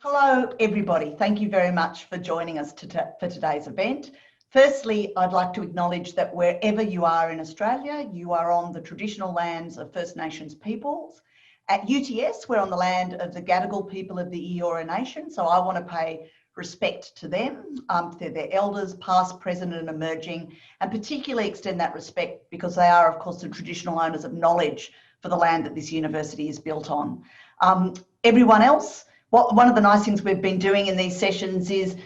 Hello, everybody. Thank you very much for joining us for today's event. Firstly, I'd like to acknowledge that wherever you are in Australia, you are on the traditional lands of First Nations peoples. At UTS, we're on the land of the Gadigal people of the Eora Nation, so I want to pay respect to them, to their elders, past, present and emerging, and particularly extend that respect because they are, of course, the traditional owners of knowledge for the land that this university is built on. Everyone else, one of the nice things we've been doing in these sessions is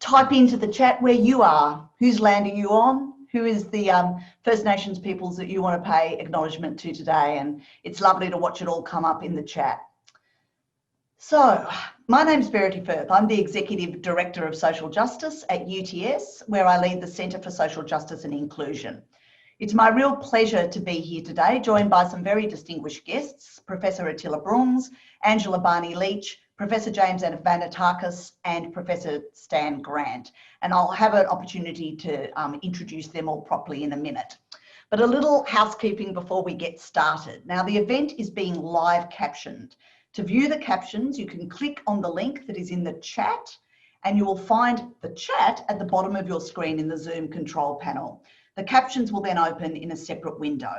type into the chat where you are, whose land are you on, who is the First Nations peoples that you want to pay acknowledgement to today, and it's lovely to watch it all come up in the chat. So, my name's Verity Firth. I'm the Executive Director of Social Justice at UTS, where I lead the Centre for Social Justice and Inclusion. It's my real pleasure to be here today, joined by some very distinguished guests, Professor Attila Bruns, Angela Barney-Leach, Professor James Anavantakis and Professor Stan Grant. And I'll have an opportunity to introduce them all properly in a minute. But a little housekeeping before we get started. Now, the event is being live captioned. To view the captions, you can click on the link that is in the chat, and you will find the chat at the bottom of your screen in the Zoom control panel. The captions will then open in a separate window.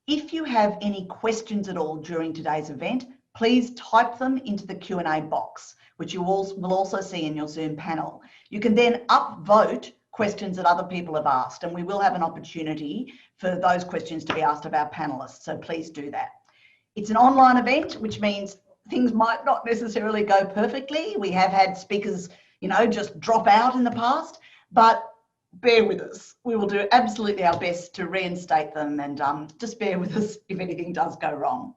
If you have any questions at all during today's event, please type them into the Q&A box, which you will also see in your Zoom panel. You can then upvote questions that other people have asked, and we will have an opportunity for those questions to be asked of our panelists, so please do that. It's an online event, which means things might not necessarily go perfectly. We have had speakers, just drop out in the past, but bear with us. We will do absolutely our best to reinstate them, and just bear with us if anything does go wrong.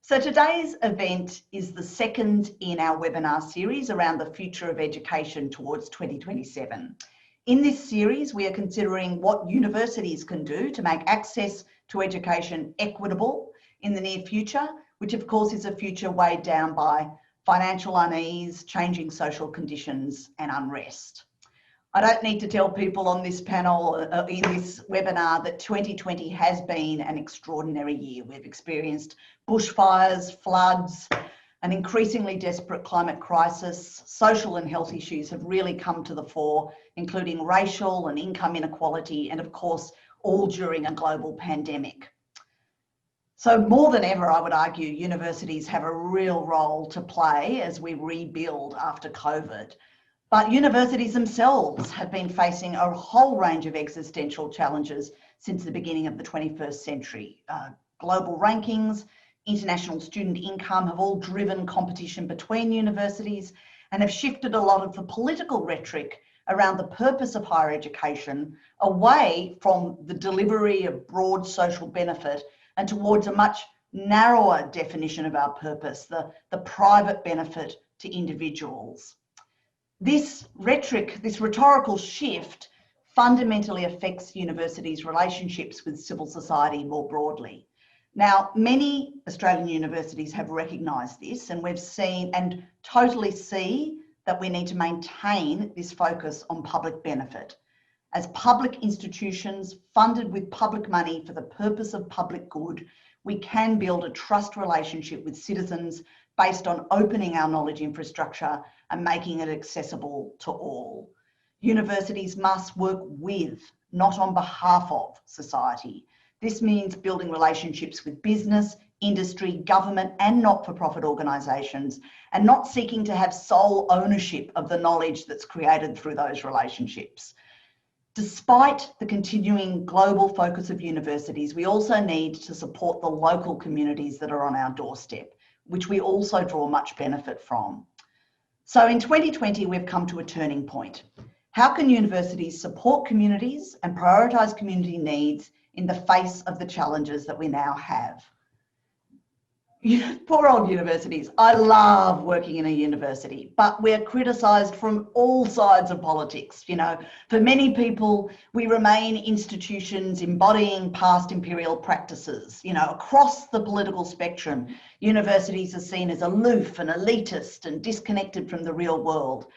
So today's event is the second in our webinar series around the future of education towards 2027. In this series, we are considering what universities can do to make access to education equitable in the near future, which of course is a future weighed down by financial unease, changing social conditions and unrest. I don't need to tell people on this panel, in this webinar, that 2020 has been an extraordinary year. We've experienced bushfires, floods, an increasingly desperate climate crisis. Social and health issues have really come to the fore, including racial and income inequality, and of course, all during a global pandemic. So more than ever, I would argue, universities have a real role to play as we rebuild after COVID. But universities themselves have been facing a whole range of existential challenges since the beginning of the 21st century. Global rankings, international student income have all driven competition between universities and have shifted a lot of the political rhetoric around the purpose of higher education away from the delivery of broad social benefit and towards a much narrower definition of our purpose, the private benefit to individuals. This rhetorical shift fundamentally affects universities' relationships with civil society more broadly. Now, many Australian universities have recognised this, and we've seen and totally see that we need to maintain this focus on public benefit. As public institutions funded with public money for the purpose of public good, we can build a trust relationship with citizens based on opening our knowledge infrastructure and making it accessible to all. Universities must work with, not on behalf of, society. This means building relationships with business, industry, government and not-for-profit organisations, and not seeking to have sole ownership of the knowledge that's created through those relationships. Despite the continuing global focus of universities, we also need to support the local communities that are on our doorstep, which we also draw much benefit from. So in 2020, we've come to a turning point. How can universities support communities and prioritise community needs in the face of the challenges that we now have? Poor old universities. I love working in a university, but we're criticised from all sides of politics. For many people, we remain institutions embodying past imperial practices. Across the political spectrum, universities are seen as aloof and elitist and disconnected from the real world.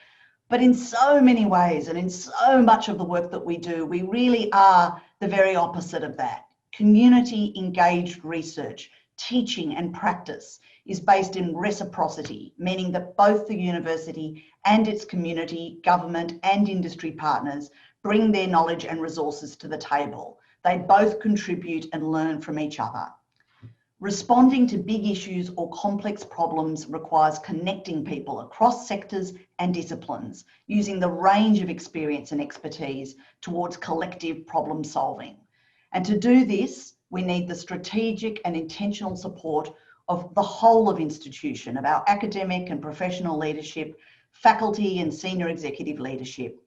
But in so many ways and in so much of the work that we do, we really are the very opposite of that. Community engaged research, teaching and practice is based in reciprocity, meaning that both the university and its community, government and industry partners bring their knowledge and resources to the table. They both contribute and learn from each other. Responding to big issues or complex problems requires connecting people across sectors and disciplines, using the range of experience and expertise towards collective problem solving. And to do this, we need the strategic and intentional support of the whole of institution, of our academic and professional leadership, faculty and senior executive leadership.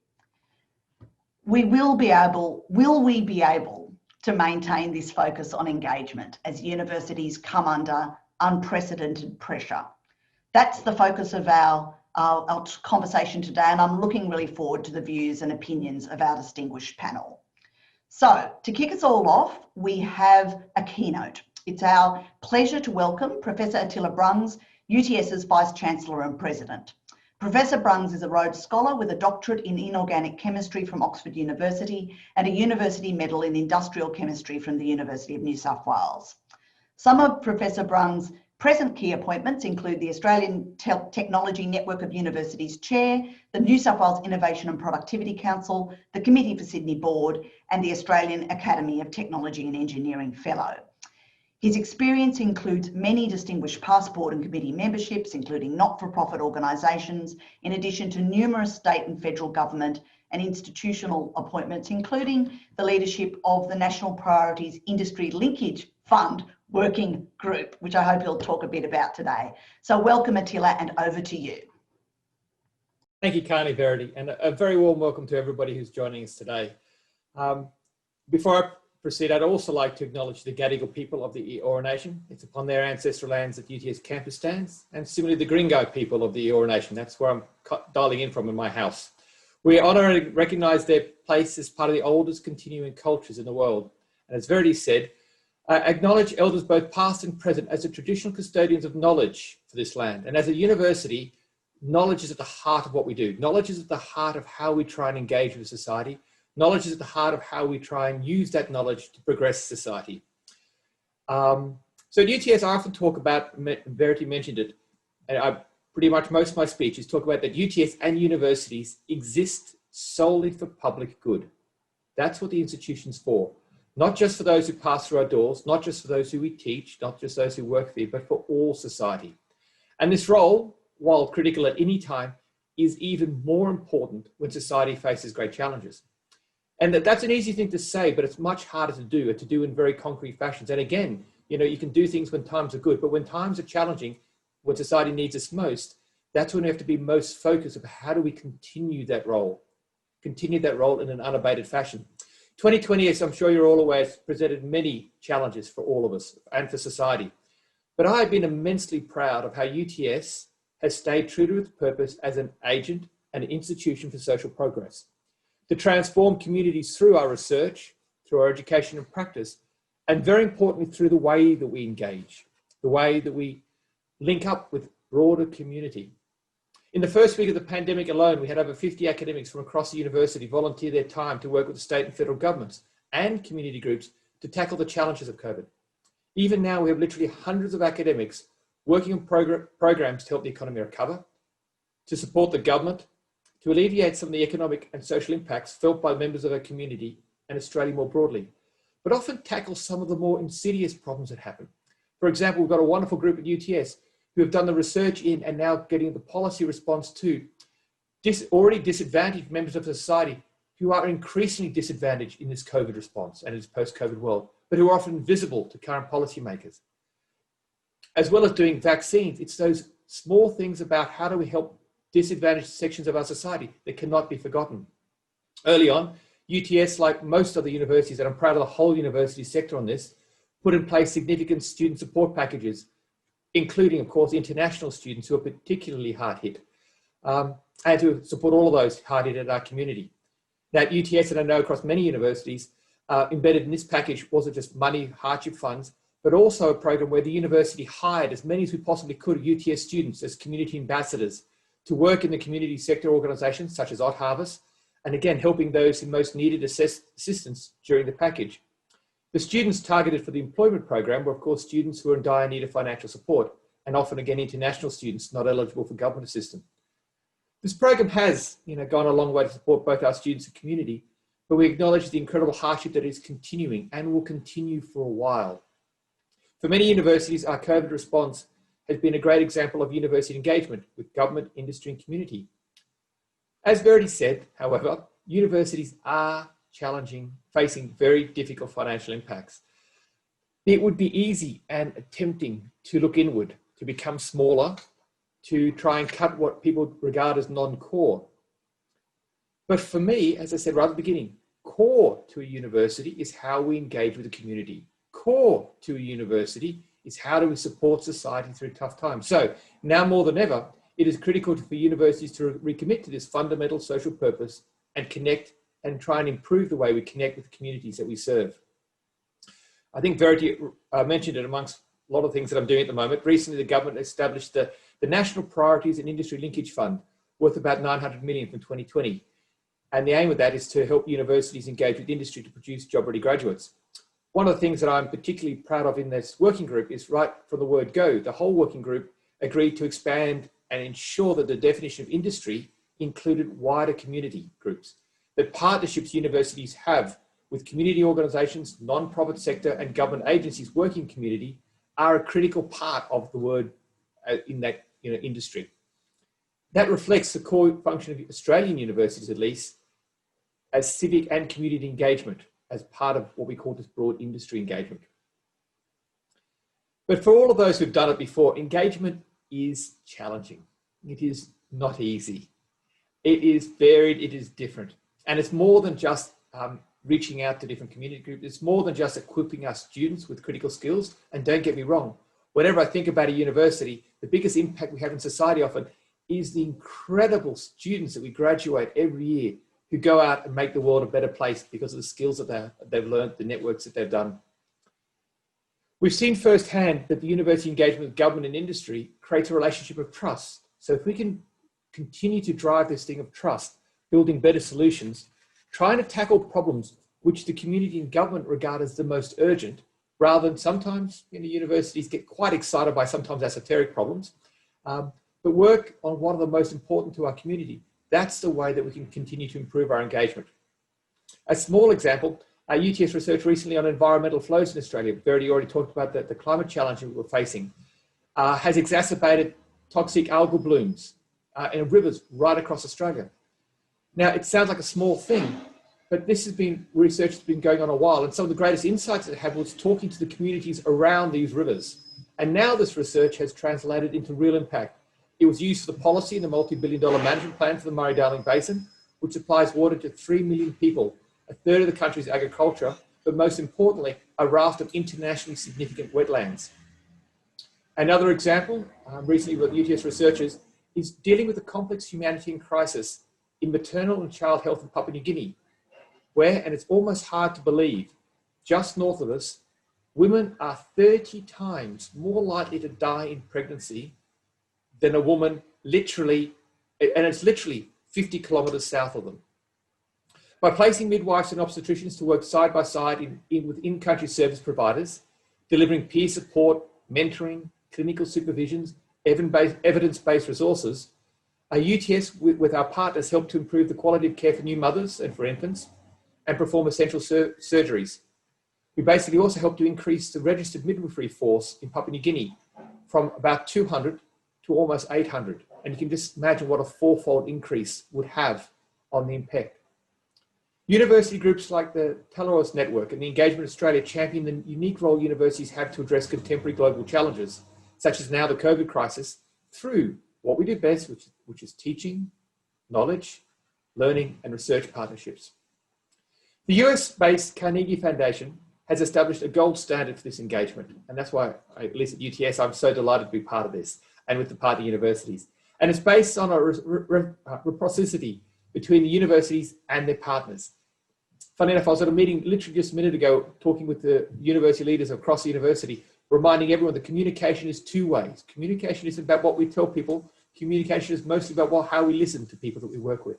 Will we be able to maintain this focus on engagement as universities come under unprecedented pressure? That's the focus of our conversation today, and I'm looking really forward to the views and opinions of our distinguished panel. So, to kick us all off, we have a keynote. It's our pleasure to welcome Professor Attila Brungs, UTS's Vice-Chancellor and President. Professor Brungs is a Rhodes Scholar with a doctorate in inorganic chemistry from Oxford University and a University Medal in Industrial Chemistry from the University of New South Wales. Some of Professor Brungs' present key appointments include the Australian Technology Network of Universities Chair, the New South Wales Innovation and Productivity Council, the Committee for Sydney Board, and the Australian Academy of Technology and Engineering Fellow. His experience includes many distinguished passport and committee memberships, including not-for-profit organisations, in addition to numerous state and federal government and institutional appointments, including the leadership of the National Priorities Industry Linkage Fund Working Group, which I hope he'll talk a bit about today. So welcome, Attila, and over to you. Thank you, Carney Verity, and a very warm welcome to everybody who's joining us today. Before I proceed, I'd also like to acknowledge the Gadigal people of the Eora Nation. It's upon their ancestral lands that UTS campus stands, and similarly the Gringo people of the Eora Nation. That's where I'm dialing in from in my house. We honour and recognise their place as part of the oldest continuing cultures in the world. And as Verity said, acknowledge elders both past and present as the traditional custodians of knowledge for this land. And as a university, knowledge is at the heart of what we do. Knowledge is at the heart of how we try and engage with society. Knowledge is at the heart of how we try and use that knowledge to progress society. So at UTS, I often talk about, Verity mentioned it, and pretty much most of my speeches talk about that UTS and universities exist solely for public good. That's what the institution's for. Not just for those who pass through our doors, not just for those who we teach, not just those who work there, but for all society. And this role, while critical at any time, is even more important when society faces great challenges. And that's an easy thing to say, but it's much harder to do in very concrete fashions. And again, you know, you can do things when times are good, but when times are challenging, when society needs us most, that's when we have to be most focused of how do we continue that role in an unabated fashion. 2020, as I'm sure you're all aware, has presented many challenges for all of us and for society. But I have been immensely proud of how UTS has stayed true to its purpose as an agent and an institution for social progress, to transform communities through our research, through our education and practice, and very importantly, through the way that we engage, the way that we link up with broader community. In the first week of the pandemic alone, we had over 50 academics from across the university volunteer their time to work with the state and federal governments and community groups to tackle the challenges of COVID. Even now, we have literally hundreds of academics working on programs to help the economy recover, to support the government, to alleviate some of the economic and social impacts felt by members of our community and Australia more broadly, but often tackle some of the more insidious problems that happen. For example, we've got a wonderful group at UTS who have done the research in and now getting the policy response to already disadvantaged members of society who are increasingly disadvantaged in this COVID response and in this post-COVID world, but who are often invisible to current policymakers. As well as doing vaccines, it's those small things about how do we help disadvantaged sections of our society that cannot be forgotten. Early on, UTS, like most other universities, and I'm proud of the whole university sector on this, put in place significant student support packages, including, of course, international students who are particularly hard hit, and to support all of those hard hit in our community. Now at UTS, and I know across many universities, embedded in this package wasn't just money, hardship funds, but also a program where the university hired as many as we possibly could UTS students as community ambassadors to work in the community sector organisations such as Odd Harvest, and again, helping those who most needed assistance during the package. The students targeted for the employment program were, of course, students who are in dire need of financial support, and often again international students not eligible for government assistance. This program has gone a long way to support both our students and community, but we acknowledge the incredible hardship that is continuing and will continue for a while. For many universities, our COVID response has been a great example of university engagement with government, industry and community. As Verity said, however, universities are facing very difficult financial impacts. It would be easy and tempting to look inward, to become smaller, to try and cut what people regard as non-core. But for me, as I said right at the beginning, core to a university is how we engage with the community. Core to a university is how do we support society through tough times. So now more than ever, it is critical for universities to recommit to this fundamental social purpose and connect and try and improve the way we connect with the communities that we serve. I think Verity mentioned it amongst a lot of things that I'm doing at the moment. Recently, the government established the National Priorities and Industry Linkage Fund, worth about 900 million from 2020. And the aim of that is to help universities engage with industry to produce job-ready graduates. One of the things that I'm particularly proud of in this working group is right from the word go, the whole working group agreed to expand and ensure that the definition of industry included wider community groups, that partnerships universities have with community organisations, non-profit sector and government agencies working community are a critical part of the word in that industry. That reflects the core function of Australian universities, at least, as civic and community engagement as part of what we call this broad industry engagement. But for all of those who've done it before, engagement is challenging. It is not easy. It is varied, it is different. And it's more than just reaching out to different community groups. It's more than just equipping our students with critical skills. And don't get me wrong, whenever I think about a university, the biggest impact we have in society often is the incredible students that we graduate every year who go out and make the world a better place because of the skills that they've learned, the networks that they've done. We've seen firsthand that the university engagement with government and industry creates a relationship of trust. So if we can continue to drive this thing of trust, building better solutions, trying to tackle problems which the community and government regard as the most urgent, rather than sometimes universities get quite excited by sometimes esoteric problems, but work on what are the most important to our community. That's the way that we can continue to improve our engagement. A small example, UTS research recently on environmental flows in Australia, Verity already talked about the climate challenge that we're facing, has exacerbated toxic algal blooms in rivers right across Australia. Now, it sounds like a small thing, but this has been research that's been going on a while, and some of the greatest insights that I had was talking to the communities around these rivers. And now this research has translated into real impact. It was used for the policy in the multi-billion-dollar management plan for the Murray-Darling Basin, which supplies water to 3 million people, a third of the country's agriculture, but most importantly, a raft of internationally significant wetlands. Another example, recently with UTS researchers, is dealing with the complex humanitarian crisis in maternal and child health in Papua New Guinea, where, and it's almost hard to believe, just north of us, women are 30 times more likely to die in pregnancy than a woman literally, and it's literally 50 kilometers south of them. By placing midwives and obstetricians to work side by side with in-country service providers, delivering peer support, mentoring, clinical supervisions, evidence-based resources, our UTS with our partners help to improve the quality of care for new mothers and for infants and perform essential surgeries. We basically also help to increase the registered midwifery force in Papua New Guinea from about 200 to almost 800. And you can just imagine what a fourfold increase would have on the impact. University groups like the Teleros Network and the Engagement Australia champion the unique role universities have to address contemporary global challenges, such as now the COVID crisis, through what we do best, which is teaching, knowledge, learning, and research partnerships. The US-based Carnegie Foundation has established a gold standard for this engagement. And that's why, at least at UTS, I'm so delighted to be part of this and with the partner universities. And it's based on a reciprocity between the universities and their partners. Funny enough, I was at a meeting literally just a minute ago, talking with the university leaders across the university, reminding everyone that communication is two ways. Communication isn't about what we tell people. Communication is mostly about how we listen to people that we work with.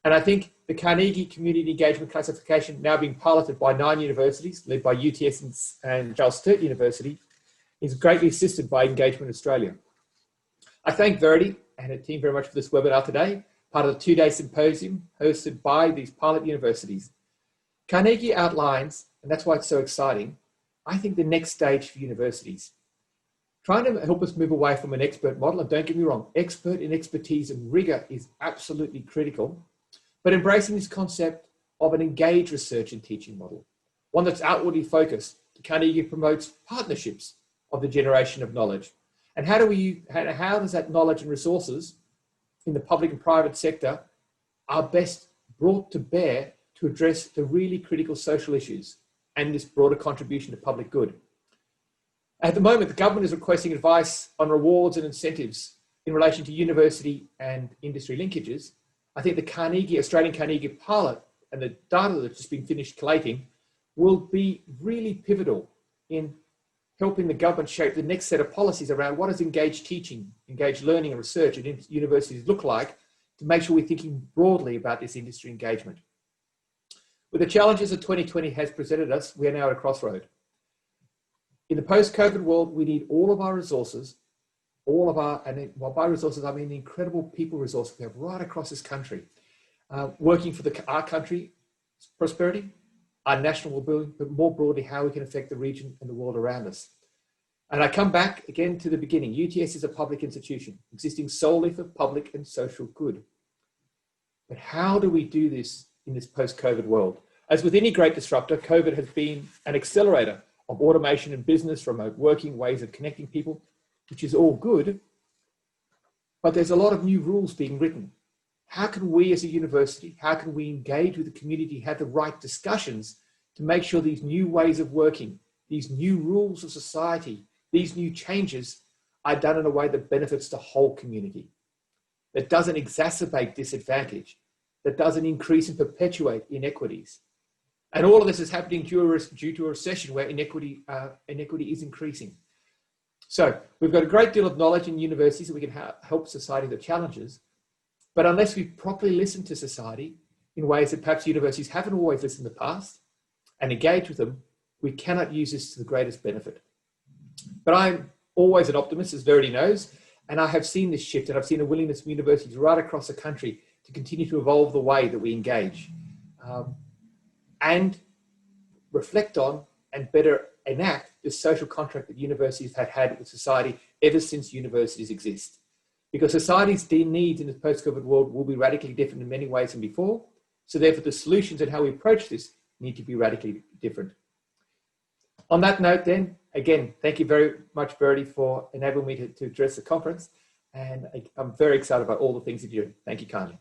And I think the Carnegie Community Engagement Classification, now being piloted by 9 universities, led by UTS and Charles Sturt University, is greatly assisted by Engagement Australia. I thank Verity and her team very much for this webinar today, part of the two-day symposium hosted by these pilot universities. Carnegie outlines, and that's why it's so exciting, I think the next stage for universities. Trying to help us move away from an expert model, and don't get me wrong, expert in expertise and rigor is absolutely critical, but embracing this concept of an engaged research and teaching model, one that's outwardly focused. Carnegie promotes partnerships of the generation of knowledge. And how does that knowledge and resources in the public and private sector are best brought to bear to address the really critical social issues and this broader contribution to public good? At the moment, the government is requesting advice on rewards and incentives in relation to university and industry linkages. I think the Australian Carnegie pilot and the data that's just been finished collating will be really pivotal in helping the government shape the next set of policies around what does engaged teaching, engaged learning and research at universities look like to make sure we're thinking broadly about this industry engagement. With the challenges that 2020 has presented us, we are now at a crossroad. In the post-COVID world, we need all of our resources, and by resources, I mean the incredible people resources we have right across this country, working for our country's prosperity, our national well-being, but more broadly, how we can affect the region and the world around us. And I come back again to the beginning. UTS is a public institution, existing solely for public and social good. But how do we do this in this post-COVID world? As with any great disruptor, COVID has been an accelerator of automation in business, remote working, ways of connecting people, which is all good. But there's a lot of new rules being written. How can we as a university, how can we engage with the community, have the right discussions to make sure these new ways of working, these new rules of society, these new changes are done in a way that benefits the whole community, that doesn't exacerbate disadvantage, that doesn't increase and perpetuate inequities. And all of this is happening due to a recession where inequity is increasing. So we've got a great deal of knowledge in universities that we can help society with the challenges. But unless we properly listen to society in ways that perhaps universities haven't always listened in the past and engage with them, we cannot use this to the greatest benefit. But I'm always an optimist, as Verity knows, and I have seen this shift, and I've seen a willingness of universities right across the country to continue to evolve the way that we engage and reflect on and better enact the social contract that universities have had with society ever since universities exist. Because society's needs in the post-COVID world will be radically different in many ways than before. So therefore, the solutions and how we approach this need to be radically different. On that note then, again, thank you very much, Verity, for enabling me to address the conference. And I'm very excited about all the things that you're doing. Thank you kindly.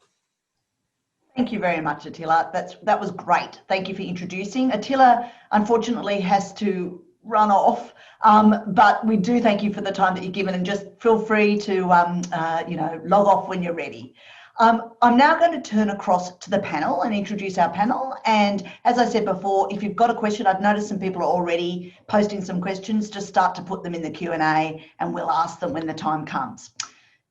Thank you very much, Attila. That was great. Thank you for introducing. Attila, unfortunately, has to run off, but we do thank you for the time that you've given, and just feel free to log off when you're ready. I'm now going to turn across to the panel and introduce our panel. And as I said before, if you've got a question, I've noticed some people are already posting some questions. Just start to put them in the Q&A and we'll ask them when the time comes.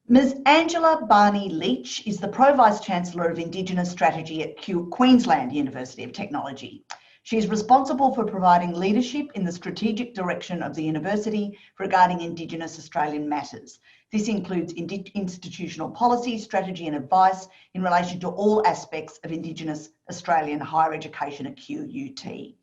Ms. Angela Barney-Leach is the Pro Vice-Chancellor of Indigenous Strategy at Queensland University of Technology. She is responsible for providing leadership in the strategic direction of the university regarding Indigenous Australian matters. This includes institutional policy, strategy and advice in relation to all aspects of Indigenous Australian higher education at QUT.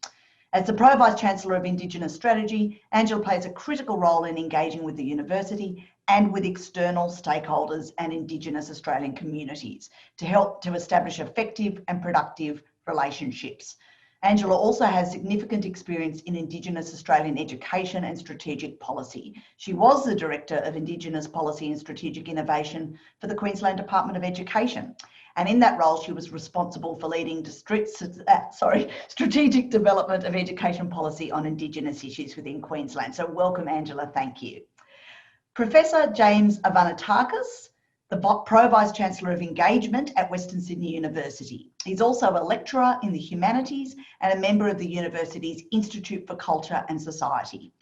As the Pro Vice-Chancellor of Indigenous Strategy, Angela plays a critical role in engaging with the university and with external stakeholders and Indigenous Australian communities to help to establish effective and productive relationships. Angela also has significant experience in Indigenous Australian education and strategic policy. She was the Director of Indigenous Policy and Strategic Innovation for the Queensland Department of Education. And in that role, she was responsible for leading strategic development of education policy on Indigenous issues within Queensland. So welcome, Angela, thank you. Professor James Avanatakis, the Pro Vice-Chancellor of Engagement at Western Sydney University. He's also a lecturer in the humanities and a member of the university's Institute for Culture and Society.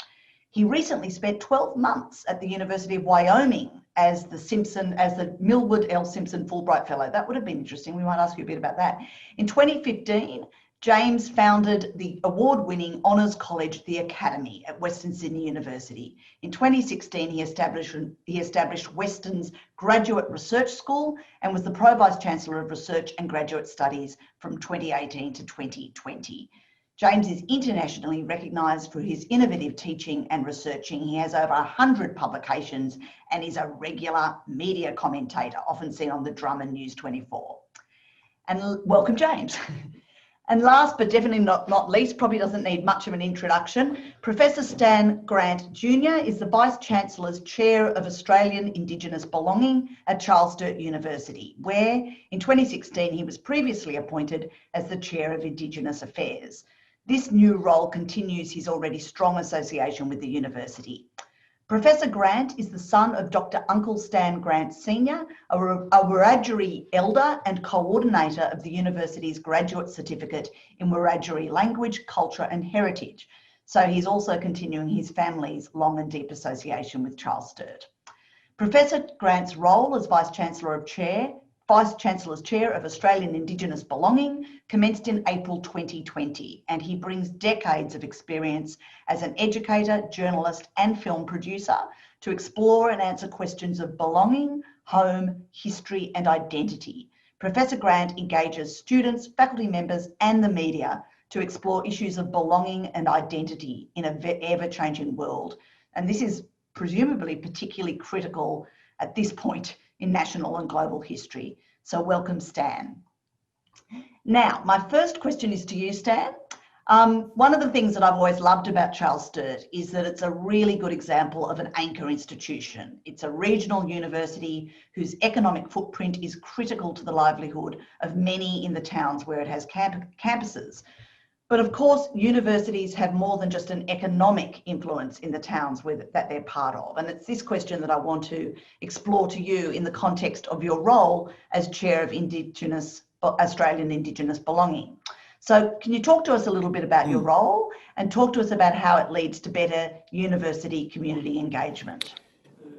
He recently spent 12 months at the University of Wyoming as the Millward L. Simpson Fulbright Fellow. That would have been interesting. We might ask you a bit about that. In 2015, James founded the award-winning honours college, The Academy, at Western Sydney University. In 2016, he established Western's Graduate Research School and was the Pro Vice-Chancellor of Research and Graduate Studies from 2018 to 2020. James is internationally recognised for his innovative teaching and researching. He has over 100 publications and is a regular media commentator, often seen on The Drum and News 24. And welcome, James. And last but definitely not least, probably doesn't need much of an introduction, Professor Stan Grant Jr. is the Vice-Chancellor's Chair of Australian Indigenous Belonging at Charles Sturt University, where in 2016 he was previously appointed as the Chair of Indigenous Affairs. This new role continues his already strong association with the university. Professor Grant is the son of Dr. Uncle Stan Grant Sr., a Wiradjuri elder and coordinator of the university's graduate certificate in Wiradjuri language, culture and heritage. So he's also continuing his family's long and deep association with Charles Sturt. Professor Grant's role as Vice-Chancellor's Chair of Australian Indigenous Belonging commenced in April 2020, and he brings decades of experience as an educator, journalist and film producer to explore and answer questions of belonging, home, history and identity. Professor Grant engages students, faculty members and the media to explore issues of belonging and identity in an ever-changing world. And this is presumably particularly critical at this point in national and global history. So welcome, Stan. Now, my first question is to you, Stan. One of the things that I've always loved about Charles Sturt is that it's a really good example of an anchor institution. It's a regional university whose economic footprint is critical to the livelihood of many in the towns where it has campuses. But of course, universities have more than just an economic influence in the towns that they're part of. And it's this question that I want to explore to you in the context of your role as Chair of Australian Indigenous Belonging. So can you talk to us a little bit about your role and talk to us about how it leads to better university community engagement?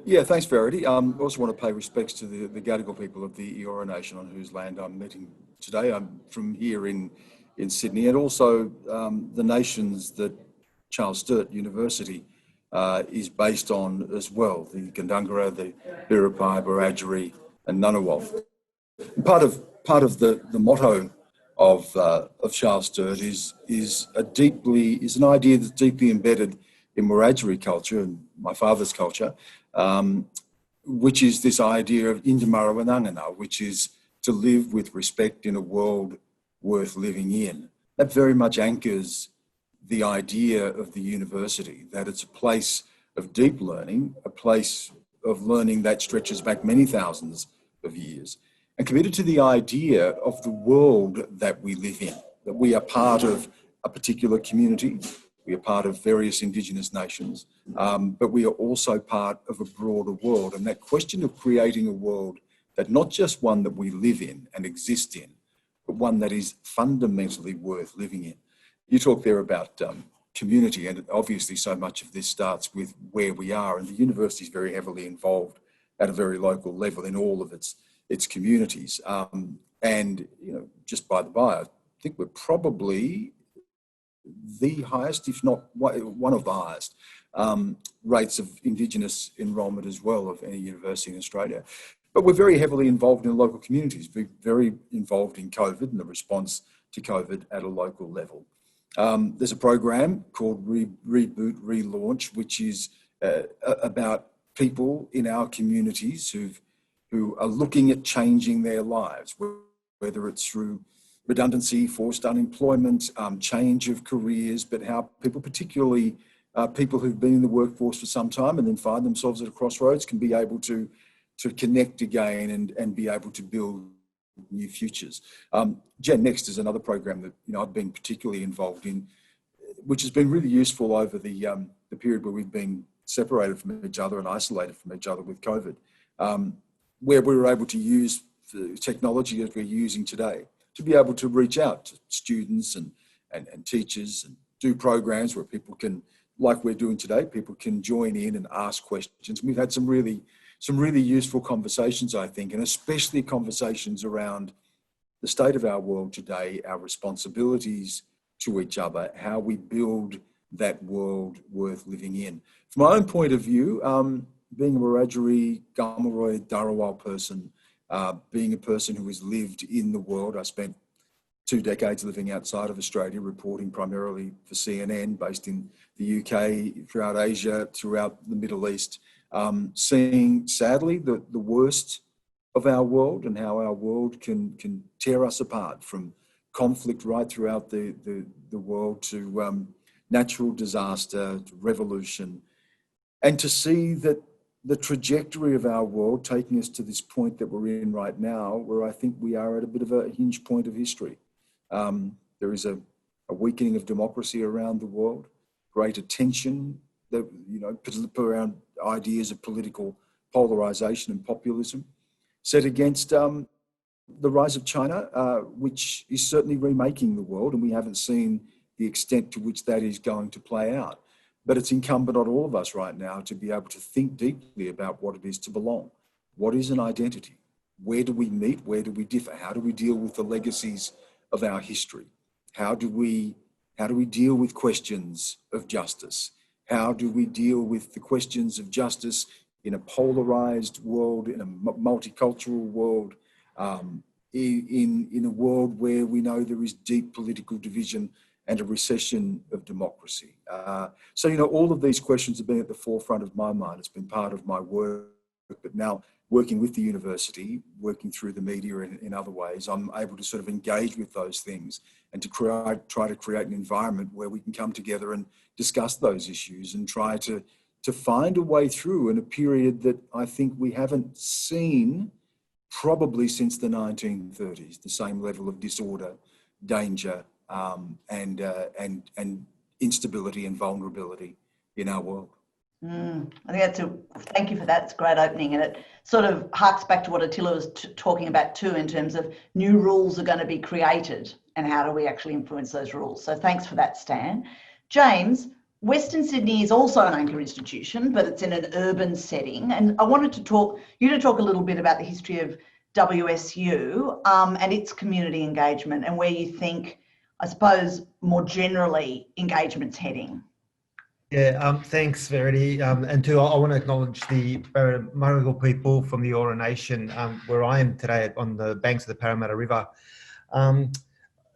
Yeah, thanks, Verity. I also want to pay respects to the Gadigal people of the Eora Nation on whose land I'm meeting today. I'm from here in Sydney, and also the nations that Charles Sturt University is based on as well, the Gundungurra, the Biripi, Wiradjuri and Ngunnawal. Part of the motto of Charles Sturt is an idea that's deeply embedded in Wiradjuri culture and my father's culture, which is this idea of Indamarawanangana, which is to live with respect in a world worth living in. That very much anchors the idea of the university, that it's a place of deep learning, a place of learning that stretches back many thousands of years, and committed to the idea of the world that we live in, that we are part of a particular community, we are part of various Indigenous nations, but we are also part of a broader world. And that question of creating a world that not just one that we live in and exist in, but one that is fundamentally worth living in. You talk there about community, and obviously so much of this starts with where we are, and the university is very heavily involved at a very local level in all of its communities. And, you know, just by the by, I think we're probably the highest, if not one of the highest, rates of Indigenous enrolment as well of any university in Australia. But we're very heavily involved in local communities, very involved in COVID and the response to COVID at a local level. There's a program called Reboot, Relaunch, which is about people in our communities who are looking at changing their lives, whether it's through redundancy, forced unemployment, change of careers, but how people, particularly people who've been in the workforce for some time and then find themselves at a crossroads, can be able to connect again and be able to build new futures. Gen Next is another program that I've been particularly involved in, which has been really useful over the period where we've been separated from each other and isolated from each other with COVID, where we were able to use the technology as we're using today to be able to reach out to students and teachers and do programs where people can, like we're doing today, people can join in and ask questions. We've had some really useful conversations, I think, and especially conversations around the state of our world today, our responsibilities to each other, how we build that world worth living in. From my own point of view, being a Wiradjuri, Gamaroi, Dharawal person, being a person who has lived in the world, I spent 2 decades living outside of Australia, reporting primarily for CNN, based in the UK, throughout Asia, throughout the Middle East, seeing, sadly, the worst of our world and how our world can tear us apart, from conflict right throughout the world to natural disaster, to revolution, and to see that the trajectory of our world taking us to this point that we're in right now, where I think we are at a bit of a hinge point of history. There is a weakening of democracy around the world, greater tension that, around ideas of political polarization and populism, set against the rise of China, which is certainly remaking the world, and we haven't seen the extent to which that is going to play out. But it's incumbent on all of us right now to be able to think deeply about what it is to belong. What is an identity? Where do we meet? Where do we differ? How do we deal with the legacies of our history? How do we deal with questions of justice? How do we deal with the questions of justice in a polarized world, in a multicultural world, in a world where we know there is deep political division and a recession of democracy? So all of these questions have been at the forefront of my mind. It's been part of my work, but now working with the university, working through the media in other ways, I'm able to sort of engage with those things and to try to create an environment where we can come together and discuss those issues and try to find a way through in a period that I think we haven't seen probably since the 1930s, the same level of disorder, danger, and instability and vulnerability in our world. I think thank you for that. It's a great opening, and it sort of harks back to what Attila was talking about too, in terms of new rules are going to be created and how do we actually influence those rules. So thanks for that, Stan. James, Western Sydney is also an anchor institution, but it's in an urban setting. And I wanted to talk a little bit about the history of WSU and its community engagement, and where you think, I suppose, more generally, engagement's heading. Yeah, thanks, Verity. And too, I want to acknowledge the Murrugal people from the Eora Nation, where I am today on the banks of the Parramatta River.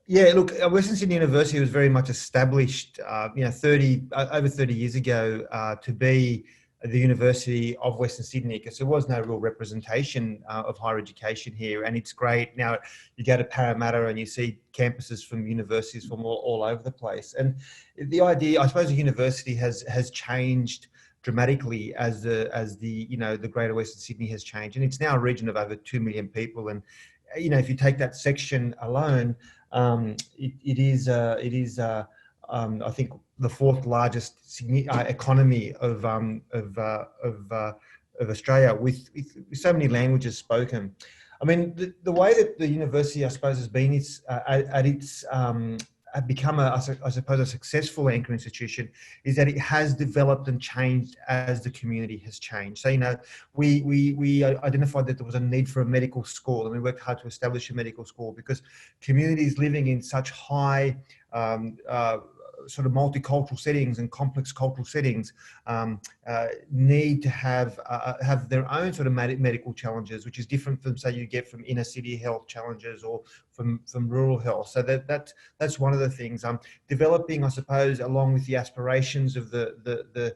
Yeah, look, Western Sydney University was very much established, over 30 years ago, to be the University of Western Sydney, because there was no real representation of higher education here. And it's great now. You go to Parramatta and you see campuses from universities from all over the place. And the idea, I suppose, the university has changed dramatically as the Greater Western Sydney has changed, and it's now a region of over 2 million people. And if you take that section alone, it is I think the 4th largest economy of Australia, with so many languages spoken. I mean, the way that the university, I suppose, has been become a successful anchor institution is that it has developed and changed as the community has changed. So, we identified that there was a need for a medical school, and we worked hard to establish a medical school because communities living in such high sort of multicultural settings and complex cultural settings need to have their own sort of medical challenges, which is different from, say, you get from inner city health challenges or from rural health. So that's one of the things. Developing, I suppose, along with the aspirations of the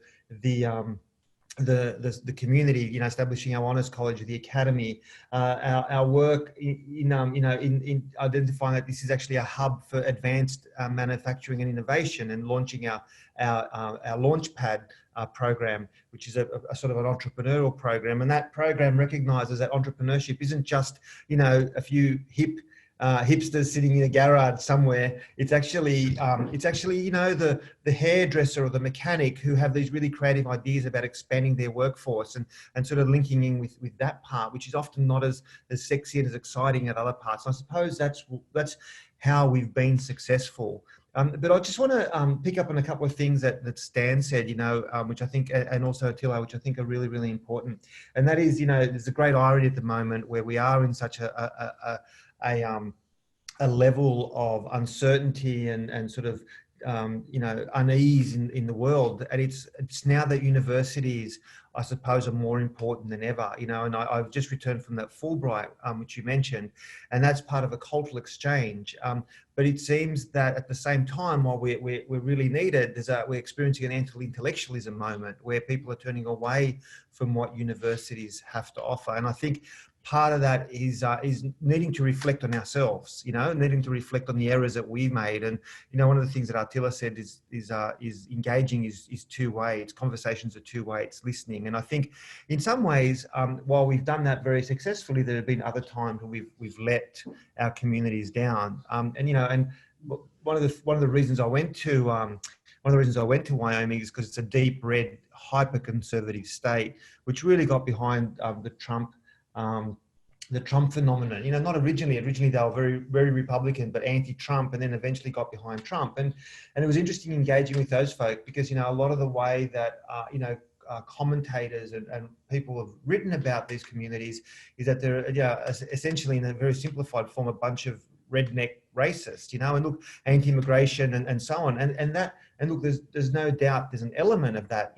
community, establishing our honours college, the academy, our work in identifying that this is actually a hub for advanced manufacturing and innovation, and launching our Launchpad program, which is a sort of an entrepreneurial program. And that program recognises that entrepreneurship isn't just a few hipsters sitting in a garage somewhere. It's actually the hairdresser or the mechanic who have these really creative ideas about expanding their workforce and sort of linking in with that part, which is often not as sexy and as exciting as other parts. I suppose that's how we've been successful. But I just want to pick up on a couple of things that Stan said, which I think, and also Attila, which I think are really, really important. And that is, there's a great irony at the moment where we are in such a a level of uncertainty and sort of unease in the world, and it's now that universities, I suppose, are more important than ever. And I've just returned from that Fulbright, which you mentioned, and that's part of a cultural exchange. But it seems that at the same time, while we're really needed, we're experiencing an anti-intellectualism moment where people are turning away from what universities have to offer, and I think part of that is needing to reflect on ourselves, needing to reflect on the errors that we've made. And, one of the things that Attila said is engaging is two-way. It's conversations are two-way, it's listening. And I think in some ways, while we've done that very successfully, there have been other times where we've let our communities down. And one of the reasons I went to Wyoming is because it's a deep red, hyper-conservative state, which really got behind the Trump phenomenon. Not originally they were very, very Republican, but anti-Trump, and then eventually got behind Trump. And it was interesting engaging with those folk because, a lot of the way that, commentators and people have written about these communities is that they're essentially, in a very simplified form, a bunch of redneck racists, and look, anti-immigration and so on. And look, there's no doubt there's an element of that,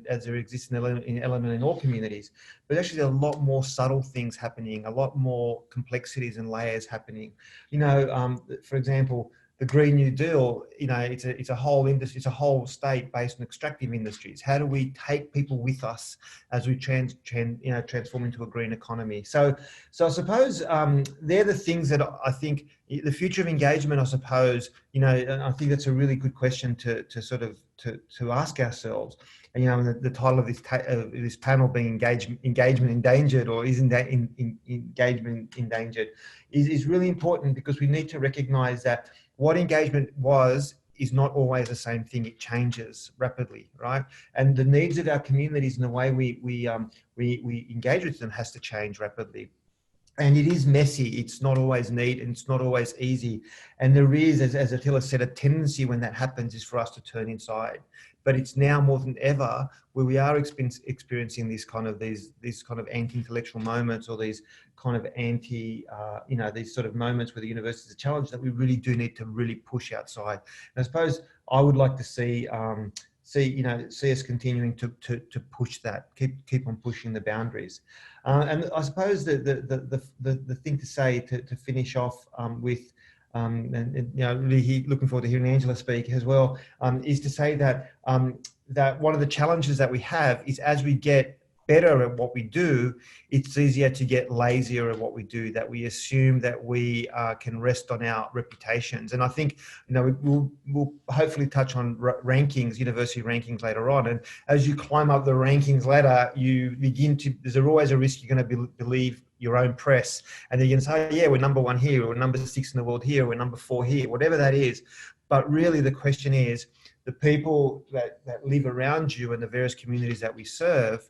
as there exists an element in all communities, but actually there are a lot more subtle things happening, a lot more complexities and layers happening. For example, the Green New Deal, it's a whole industry, it's a whole state based on extractive industries. How do we take people with us as we transform into a green economy? So I suppose they're the things that I think the future of engagement. I suppose and I think that's a really good question to ask ourselves. And the title of this panel being engagement endangered, or is engagement endangered, is really important, because we need to recognise that what engagement is not always the same thing. It changes rapidly, right? And the needs of our communities and the way we engage with them has to change rapidly. And it is messy. It's not always neat, and it's not always easy. And there is, as Attila said, a tendency when that happens is for us to turn inside. But it's now more than ever where we are experiencing these kind of anti-intellectual moments, or these kind of these sort of moments where the universities are challenged, that we really do need to really push outside. And I suppose I would like to see us continuing to push that, keep on pushing the boundaries. And I suppose the thing to say to finish off with, really looking forward to hearing Angela speak as well, is to say that that one of the challenges that we have is, as we get better at what we do, it's easier to get lazier at what we do, that we assume that we can rest on our reputations. And I think, we'll hopefully touch on rankings, university rankings later on. And as you climb up the rankings ladder, there's always a risk you're going to believe your own press. And then you're going to say, yeah, we're number 1 here, we're number 6 in the world here, we're number 4 here, whatever that is. But really the question is, the people that live around you and the various communities that we serve,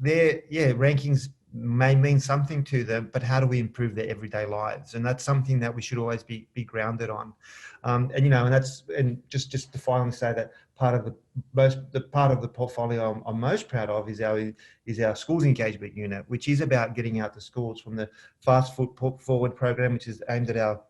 rankings may mean something to them, but how do we improve their everyday lives? And that's something that we should always be grounded on. And just to finally say that part of the portfolio I'm most proud of is our schools engagement unit, which is about getting out to schools, from the Fast Forward program, which is aimed at our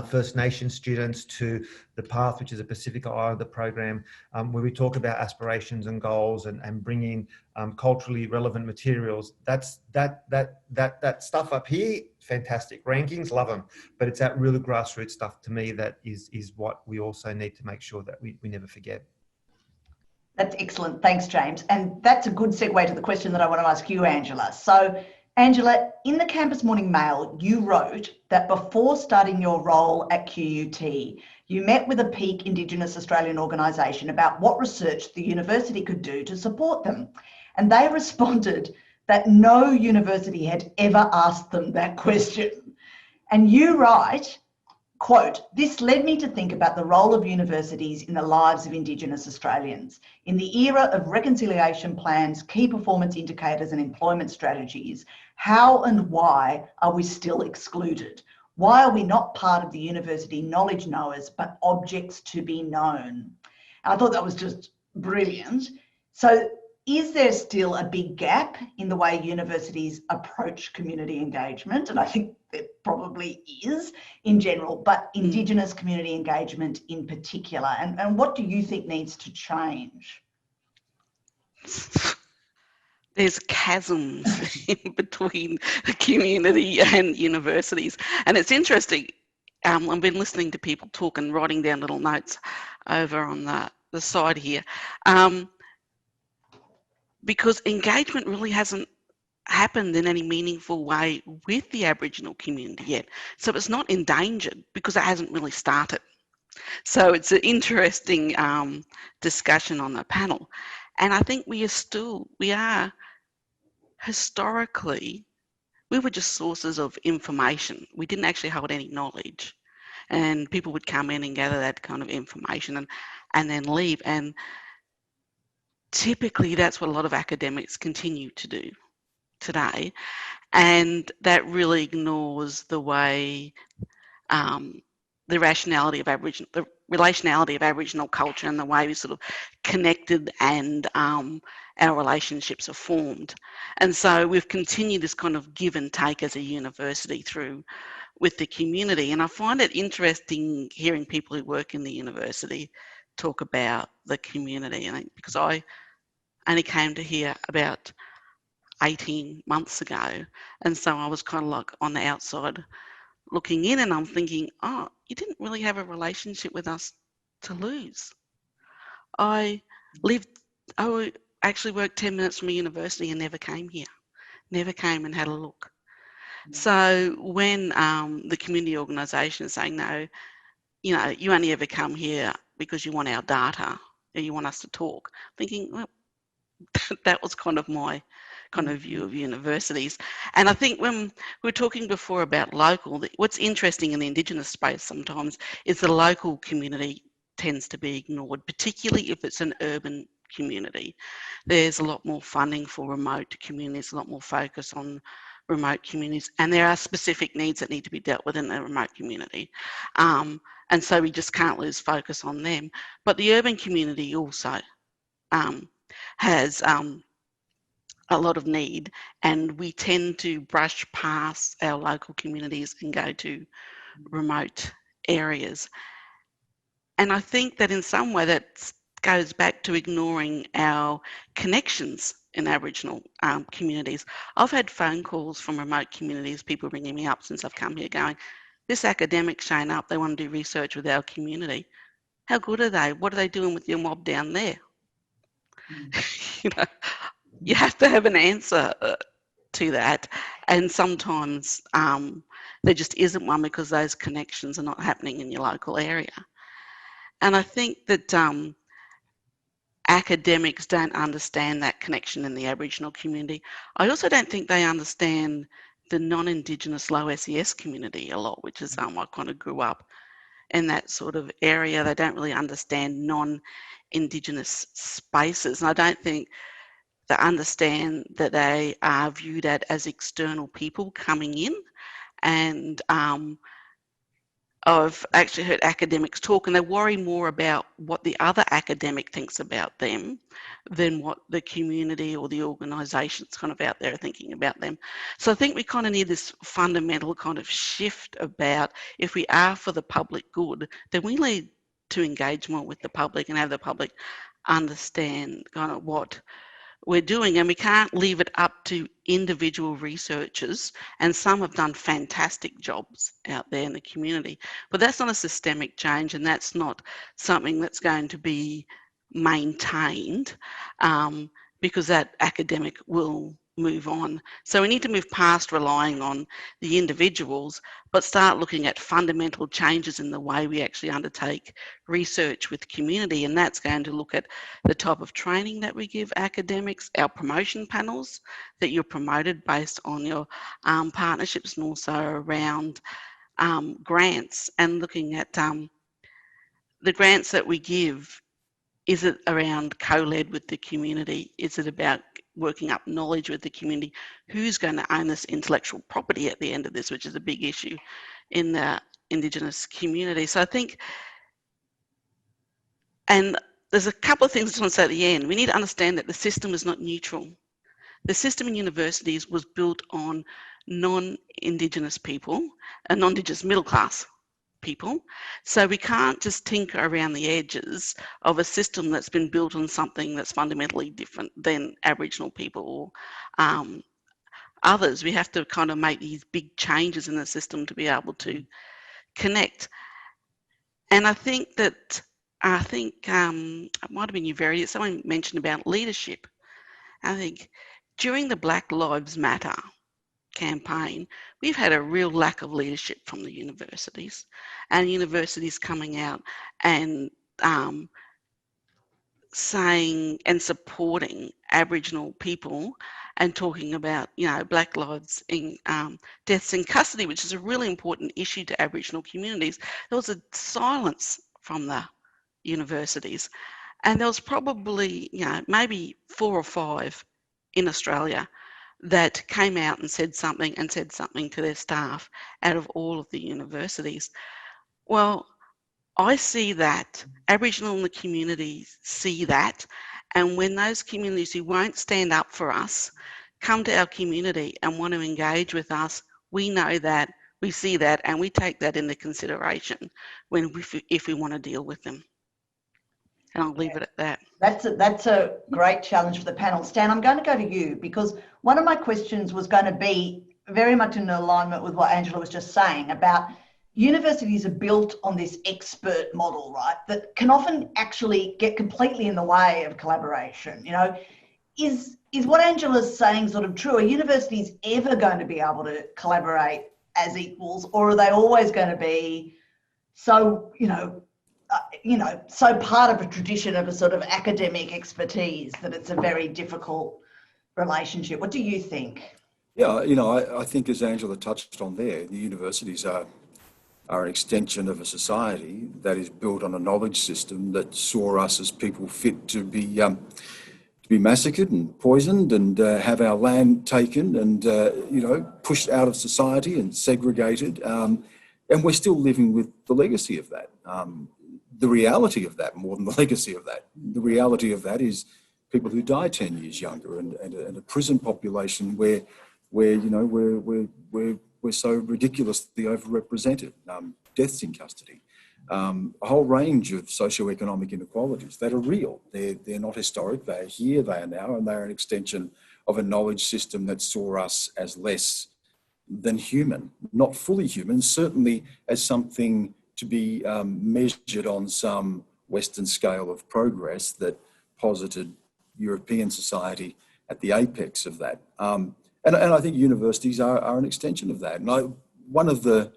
First Nations students, to the Path, which is a Pacific Islander program, where we talk about aspirations and goals and bringing culturally relevant materials. That's that stuff up here, fantastic. Rankings, love them, but it's that really grassroots stuff to me that is what we also need to make sure that we never forget. That's excellent. Thanks, James. And that's a good segue to the question that I want to ask you, Angela. So, Angela, in the Campus Morning Mail, you wrote that before starting your role at QUT, you met with a peak Indigenous Australian organisation about what research the university could do to support them. And they responded that no university had ever asked them that question. And you write, quote, "This led me to think about the role of universities in the lives of Indigenous Australians. In the era of reconciliation plans, key performance indicators and employment strategies, how and why are we still excluded? Why are we not part of the university knowledge knowers, but objects to be known?" And I thought that was just brilliant. So is there still a big gap in the way universities approach community engagement? And I think there probably is in general, but Indigenous community engagement in particular. And what do you think needs to change? There's chasms in between the community and universities. And it's interesting, I've been listening to people talk and writing down little notes over on the side here, because engagement really hasn't happened in any meaningful way with the Aboriginal community yet. So it's not endangered because it hasn't really started. So it's an interesting discussion on the panel. And I think we are historically, we were just sources of information. We didn't actually hold any knowledge. And people would come in and gather that kind of information and then leave. And typically that's what a lot of academics continue to do today. And that really ignores the way the rationality of the relationality of Aboriginal culture and the way we sort of connected and our relationships are formed. And so we've continued this kind of give and take as a university through with the community. And I find it interesting hearing people who work in the university talk about the community. And because I only came to here about 18 months ago. And so I was kind of like on the outside looking in, and I'm thinking, oh, you didn't really have a relationship with us to lose. I actually worked 10 minutes from a university and never came here, never came and had a look. So when the community organisation is saying, no, you know, you only ever come here because you want our data or you want us to talk, thinking, well, that was kind of my kind of view of universities. And I think when we were talking before about local, what's interesting in the Indigenous space sometimes is the local community tends to be ignored, particularly if it's an urban community. There's a lot more funding for remote communities, a lot more focus on remote communities, and there are specific needs that need to be dealt with in a remote community. And so we just can't lose focus on them. But the urban community also has a lot of need, and we tend to brush past our local communities and go to remote areas. And I think that in some way that goes back to ignoring our connections in Aboriginal communities. I've had phone calls from remote communities, people ringing me up since I've come here going, this academic's shown up, they want to do research with our community. How good are they? What are they doing with your mob down there? You know, you have to have an answer to that, and sometimes there just isn't one because those connections are not happening in your local area. And I think that academics don't understand that connection in the Aboriginal community. I also don't think they understand the non-Indigenous low SES community a lot, which is I kind of grew up in that sort of area. They don't really understand non-Indigenous spaces, and I don't think they understand that they are viewed as external people coming in. And I've actually heard academics talk, and they worry more about what the other academic thinks about them than what the community or the organisations kind of out there are thinking about them. So I think we kind of need this fundamental kind of shift about, if we are for the public good, then we need to engage more with the public and have the public understand kind of what we're doing, and we can't leave it up to individual researchers, and some have done fantastic jobs out there in the community, but that's not a systemic change, and that's not something that's going to be maintained because that academic will move on. So we need to move past relying on the individuals, but start looking at fundamental changes in the way we actually undertake research with community, and that's going to look at the type of training that we give academics, our promotion panels that you're promoted based on your partnerships, and also around grants, and looking at the grants that we give. Is it around co-led with the community? Is it about working up knowledge with the community? Who's going to own this intellectual property at the end of this, which is a big issue in the Indigenous community? So I think, and there's a couple of things I just want to say at the end. We need to understand that the system is not neutral. The system in universities was built on non-Indigenous people and non-Indigenous middle class people. So we can't just tinker around the edges of a system that's been built on something that's fundamentally different than Aboriginal people or others. We have to kind of make these big changes in the system to be able to connect. And I think it might have been you, Verity, someone mentioned about leadership. I think during the Black Lives Matter campaign, we've had a real lack of leadership from the universities, and universities coming out and saying and supporting Aboriginal people and talking about, you know, Black lives in deaths in custody, which is a really important issue to Aboriginal communities. There was a silence from the universities, and there was probably, you know, maybe 4 or 5 in Australia that came out and said something to their staff out of all of the universities. Well, I see that, Aboriginal in the communities see that, and when those communities who won't stand up for us come to our community and want to engage with us, we know that, we see that, and we take that into consideration if we want to deal with them. And I'll leave it at that. That's a great challenge for the panel. Stan, I'm going to go to you because one of my questions was going to be very much in alignment with what Angela was just saying about universities are built on this expert model, right? That can often actually get completely in the way of collaboration. You know, is what Angela's saying sort of true? Are universities ever going to be able to collaborate as equals, or are they always going to be so, so part of a tradition of a sort of academic expertise that it's a very difficult relationship? What do you think? Yeah, I think as Angela touched on there, the universities are an extension of a society that is built on a knowledge system that saw us as people fit to be massacred and poisoned and have our land taken and, pushed out of society and segregated. And we're still living with the legacy of that. The reality of that, more than the legacy of that, the reality of that is people who die 10 years younger and a prison population where we're so ridiculously overrepresented, deaths in custody, a whole range of socioeconomic inequalities that are real. They're not historic, they're here, they are now, and they're an extension of a knowledge system that saw us as less than human, not fully human, certainly as something to be measured on some Western scale of progress that posited European society at the apex of that. And I think universities are an extension of that. And one of the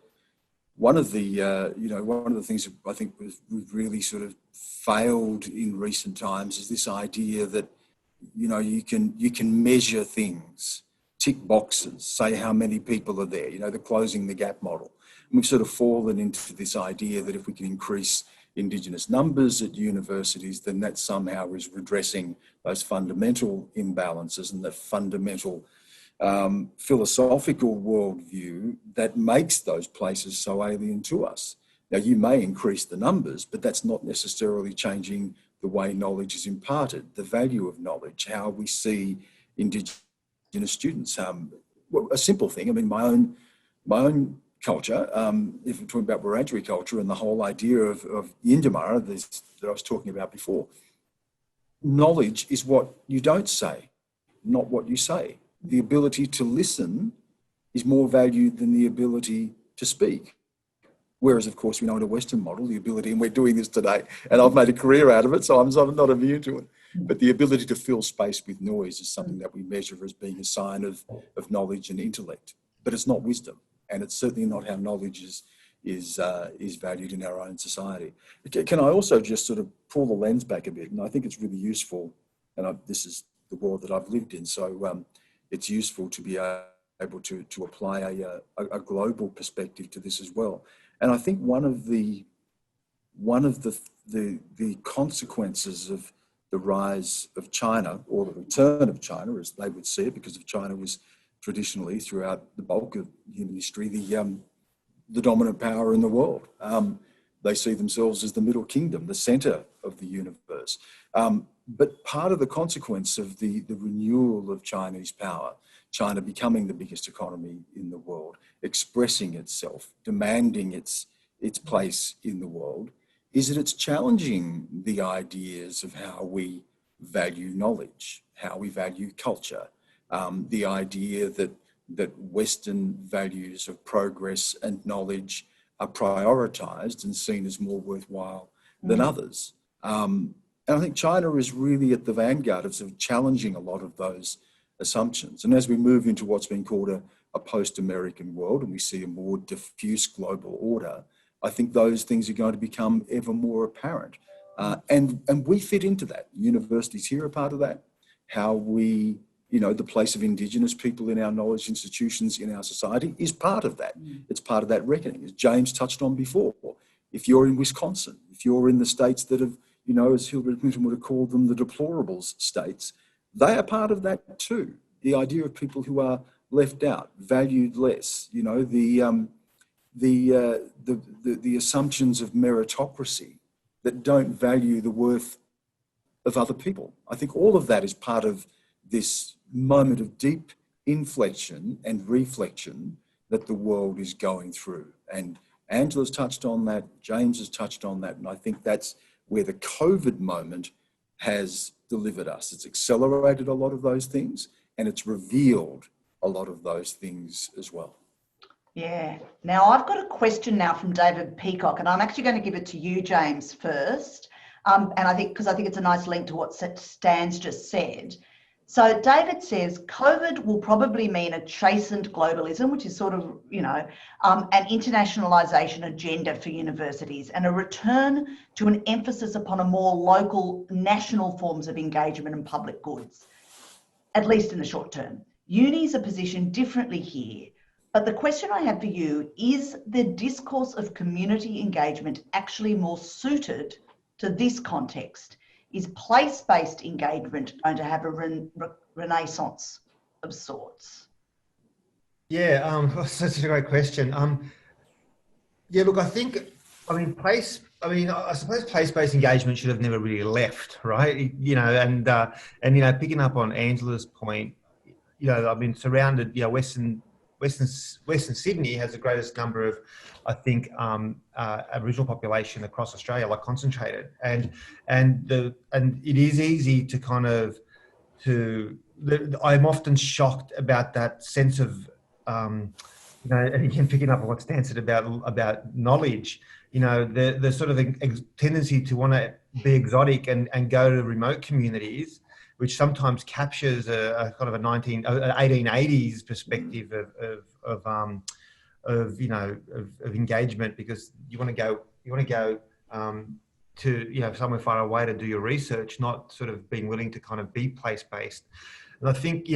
things I think we've really sort of failed in recent times is this idea that, you can measure things, tick boxes, say how many people are there, the closing the gap model. And we've sort of fallen into this idea that if we can increase Indigenous numbers at universities, then that somehow is redressing those fundamental imbalances and the fundamental philosophical worldview that makes those places so alien to us. Now, you may increase the numbers, but that's not necessarily changing the way knowledge is imparted, the value of knowledge, how we see Indigenous students. A simple thing, I mean, my own culture, if we're talking about Wiradjuri culture and the whole idea of Yindyamarra that I was talking about before, knowledge is what you don't say, not what you say. The ability to listen is more valued than the ability to speak. Whereas, of course, we know in a Western model, the ability, and we're doing this today, and I've made a career out of it, so I'm not immune to it. But the ability to fill space with noise is something that we measure as being a sign of knowledge and intellect. But it's not wisdom, and it's certainly not how knowledge is valued in our own society. Can I also just sort of pull the lens back a bit? And I think it's really useful, and this is the world that I've lived in, so it's useful to be able to apply a global perspective to this as well. And I think one of the consequences of the rise of China, or the return of China, as they would see it, because of China was traditionally throughout the bulk of human history the dominant power in the world. They see themselves as the middle kingdom, the center of the universe. But part of the consequence of the renewal of Chinese power, China becoming the biggest economy in the world, expressing itself, demanding its place in the world, is that it's challenging the ideas of how we value knowledge, how we value culture, the idea that Western values of progress and knowledge are prioritized and seen as more worthwhile than others. And I think China is really at the vanguard of sort of challenging a lot of those assumptions. And as we move into what's been called a post-American world, and we see a more diffuse global order, I think those things are going to become ever more apparent. And we fit into that. Universities here are part of that. How we, the place of Indigenous people in our knowledge institutions in our society is part of that. It's part of that reckoning, as James touched on before. If you're in Wisconsin, if you're in the states that have, as Hillary Clinton would have called them, the deplorables states, they are part of that too. The idea of people who are left out, valued less, the assumptions of meritocracy that don't value the worth of other people. I think all of that is part of this moment of deep inflection and reflection that the world is going through. And Angela's touched on that, James has touched on that, and I think that's where the COVID moment has delivered us. It's accelerated a lot of those things, and it's revealed a lot of those things as well. Yeah. Now I've got a question now from David Peacock, and I'm actually going to give it to you, James, first. And I think it's a nice link to what Stan's just said. So David says, COVID will probably mean a chastened globalism, which is sort of, an internationalisation agenda for universities, and a return to an emphasis upon a more local, national forms of engagement and public goods, at least in the short term. Unis are positioned differently here. But the question I have for you, is the discourse of community engagement actually more suited to this context? Is place-based engagement going to have a renaissance of sorts? Yeah, such a great question. Look, I suppose place-based engagement should have never really left, right? And picking up on Angela's point, I've been surrounded, Western Sydney has the greatest number of, I think, Aboriginal population across Australia, like concentrated, and it is easy to I'm often shocked about that sense of, and again picking up on what Stan said about knowledge, the sort of tendency to want to be exotic and go to remote communities, which sometimes captures a kind of a 1880s perspective of engagement, because you want to go to somewhere far away to do your research, not sort of being willing to kind of be place-based. And I think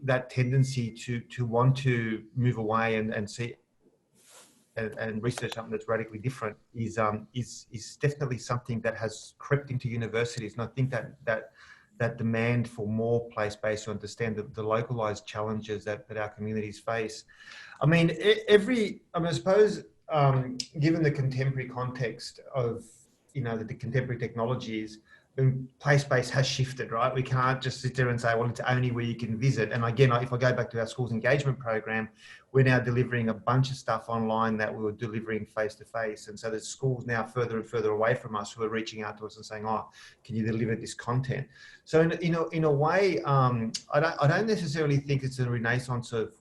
that tendency to want to move away and see and research something that's radically different is definitely something that has crept into universities. And I think that demand for more place-based to understand the localized challenges that our communities face. I suppose, given the contemporary context of, the contemporary technologies, place-based has shifted, right? We can't just sit there and say, well, it's only where you can visit. And again, if I go back to our schools engagement program, we're now delivering a bunch of stuff online that we were delivering face-to-face. And so there's schools now further and further away from us who are reaching out to us and saying, oh, can you deliver this content? So in a way, I don't necessarily think it's a renaissance of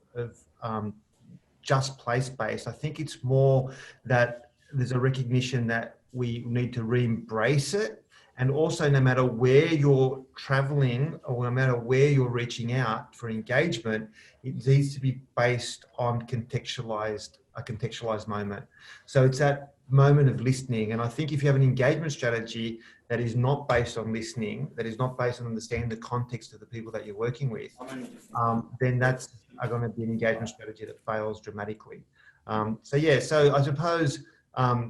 just place-based. I think it's more that there's a recognition that we need to re-embrace it. And also, no matter where you're traveling or no matter where you're reaching out for engagement, it needs to be based on a contextualized moment. So it's that moment of listening. And I think if you have an engagement strategy that is not based on listening, that is not based on understanding the context of the people that you're working with, then that's going to be an engagement strategy that fails dramatically. So I suppose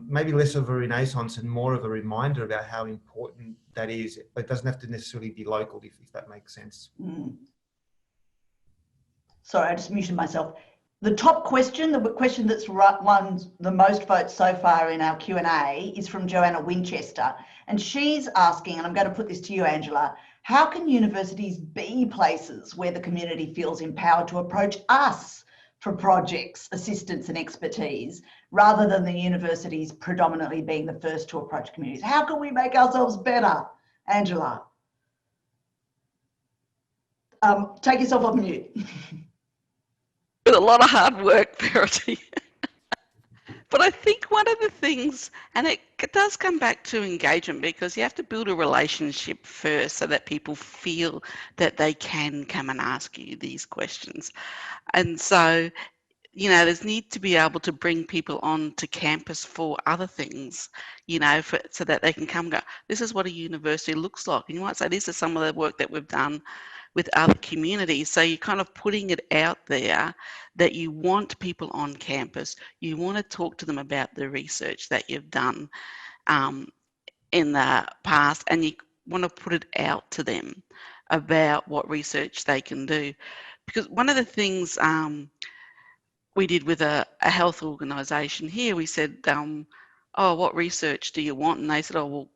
maybe less of a renaissance and more of a reminder about how important that is, but it doesn't have to necessarily be local, if that makes sense. Sorry, I just muted myself. The top question, the question that's won the most votes so far in our Q&A is from Joanna Winchester. And she's asking, and I'm going to put this to you, Angela, how can universities be places where the community feels empowered to approach us for projects, assistance and expertise, rather than the universities predominantly being the first to approach communities? How can we make ourselves better, Angela? Take yourself off mute. With a lot of hard work, Verity. But I think one of the things, and it does come back to engagement, because you have to build a relationship first so that people feel that they can come and ask you these questions. And so, you know, there's need to be able to bring people on to campus for other things, you know, so that they can come and go, this is what a university looks like. And you might say, this is some of the work that we've done with other communities. So you're kind of putting it out there that you want people on campus. You want to talk to them about the research that you've done in the past, and you want to put it out to them about what research they can do. Because one of the things we did with a health organisation here, we said, oh, what research do you want? And they said, oh,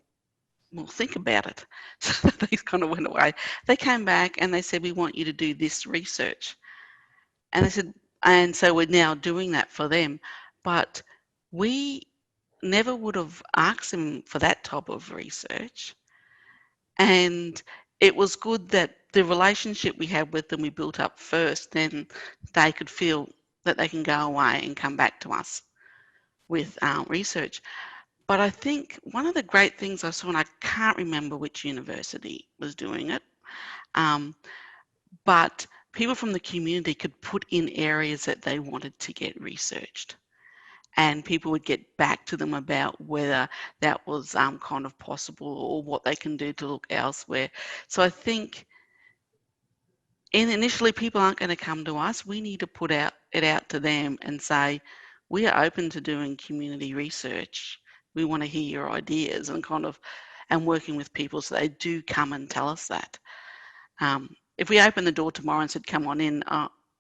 well, think about it. So they kind of went away. They came back and they said, we want you to do this research. And they said, and so we're now doing that for them. But we never would have asked them for that type of research. And it was good that the relationship we had with them, we built up first, then they could feel that they can go away and come back to us with research. But I think one of the great things I saw, and I can't remember which university was doing it, but people from the community could put in areas that they wanted to get researched. And people would get back to them about whether that was kind of possible or what they can do to look elsewhere. So I think initially people aren't going to come to us. We need to put it out to them and say, we are open to doing community research. We want to hear your ideas, and working with people so they do come and tell us that. If we opened the door tomorrow and said, come on in,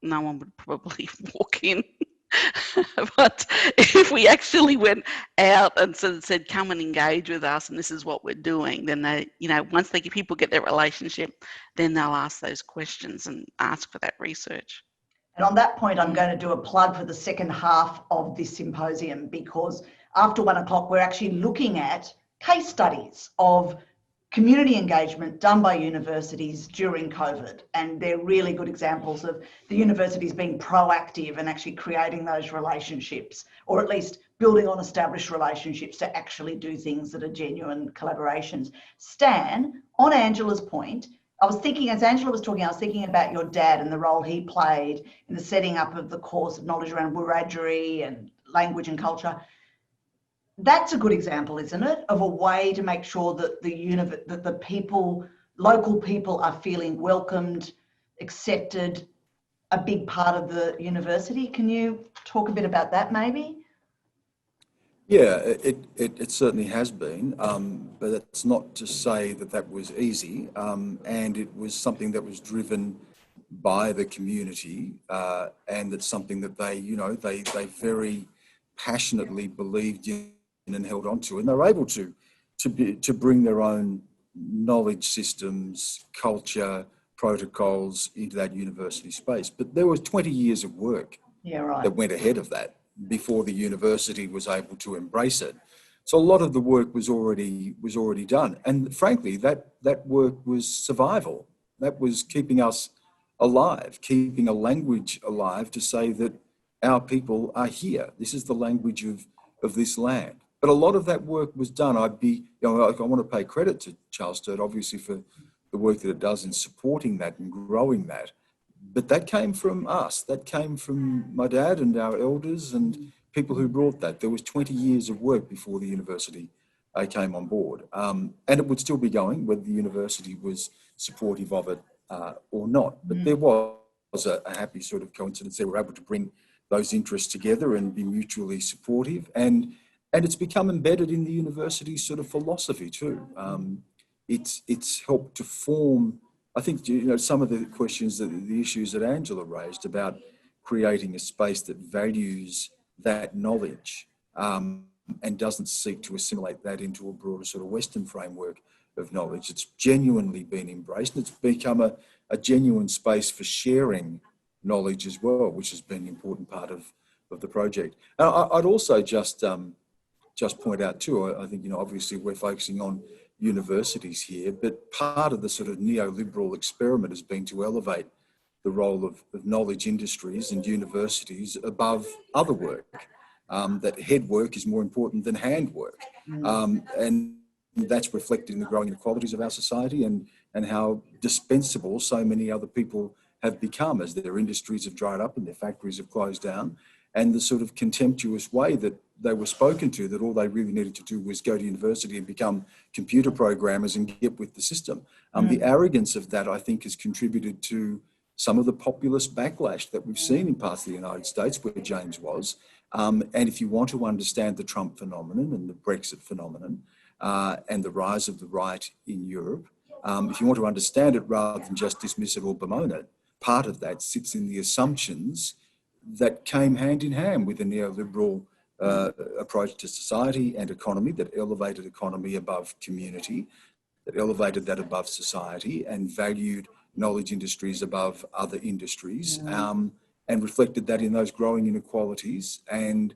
no one would probably walk in. But if we actually went out and said, come and engage with us and this is what we're doing, then they, you know, once people get their relationship, then they'll ask those questions and ask for that research. And on that point, I'm going to do a plug for the second half of this symposium, because after 1 o'clock, we're actually looking at case studies of community engagement done by universities during COVID. And they're really good examples of the universities being proactive and actually creating those relationships, or at least building on established relationships to actually do things that are genuine collaborations. Stan, on Angela's point, I was thinking, as Angela was talking, I was thinking about your dad and the role he played in the setting up of the course of knowledge around Wiradjuri and language and culture. That's a good example, isn't it, of a way to make sure that the people, local people, are feeling welcomed, accepted, a big part of the university. Can you talk a bit about that, maybe? Yeah, it certainly has been, but it's not to say that that was easy, and it was something that was driven by the community, and it's something that they very passionately believed in and held on to, and they were able to bring their own knowledge systems, culture, protocols into that university space. But there was 20 years of work that went ahead of that before the university was able to embrace it. So a lot of the work was already done. And frankly, that work was survival. That was keeping us alive, keeping a language alive to say that our people are here. This is the language of this land. But a lot of that work was done. I want to pay credit to Charles Sturt, obviously, for the work that it does in supporting that and growing that. But that came from us. That came from my dad and our elders and people who brought that. There was 20 years of work before the university came on board. And it would still be going whether the university was supportive of it or not. But there was a happy sort of coincidence. They were able to bring those interests together and be mutually supportive. And it's become embedded in the university's sort of philosophy too. It's helped to form, I think, some of the questions, the issues that Angela raised about creating a space that values that knowledge and doesn't seek to assimilate that into a broader sort of Western framework of knowledge. It's genuinely been embraced, and it's become a genuine space for sharing knowledge as well, which has been an important part of the project. I'd also just point out too, I think, obviously we're focusing on universities here, but part of the sort of neoliberal experiment has been to elevate the role of knowledge industries and universities above other work, that head work is more important than hand work. And that's reflected in the growing inequalities of our society and how dispensable so many other people have become as their industries have dried up and their factories have closed down, and the sort of contemptuous way that they were spoken to, that all they really needed to do was go to university and become computer programmers and get with the system. The arrogance of that, I think, has contributed to some of the populist backlash that we've seen in parts of the United States where James was. And if you want to understand the Trump phenomenon and the Brexit phenomenon and the rise of the right in Europe, if you want to understand it rather than just dismiss it or bemoan it, part of that sits in the assumptions that came hand in hand with the neoliberal approach to society and economy that elevated economy above community, that elevated that above society and valued knowledge industries above other industries, and reflected that in those growing inequalities and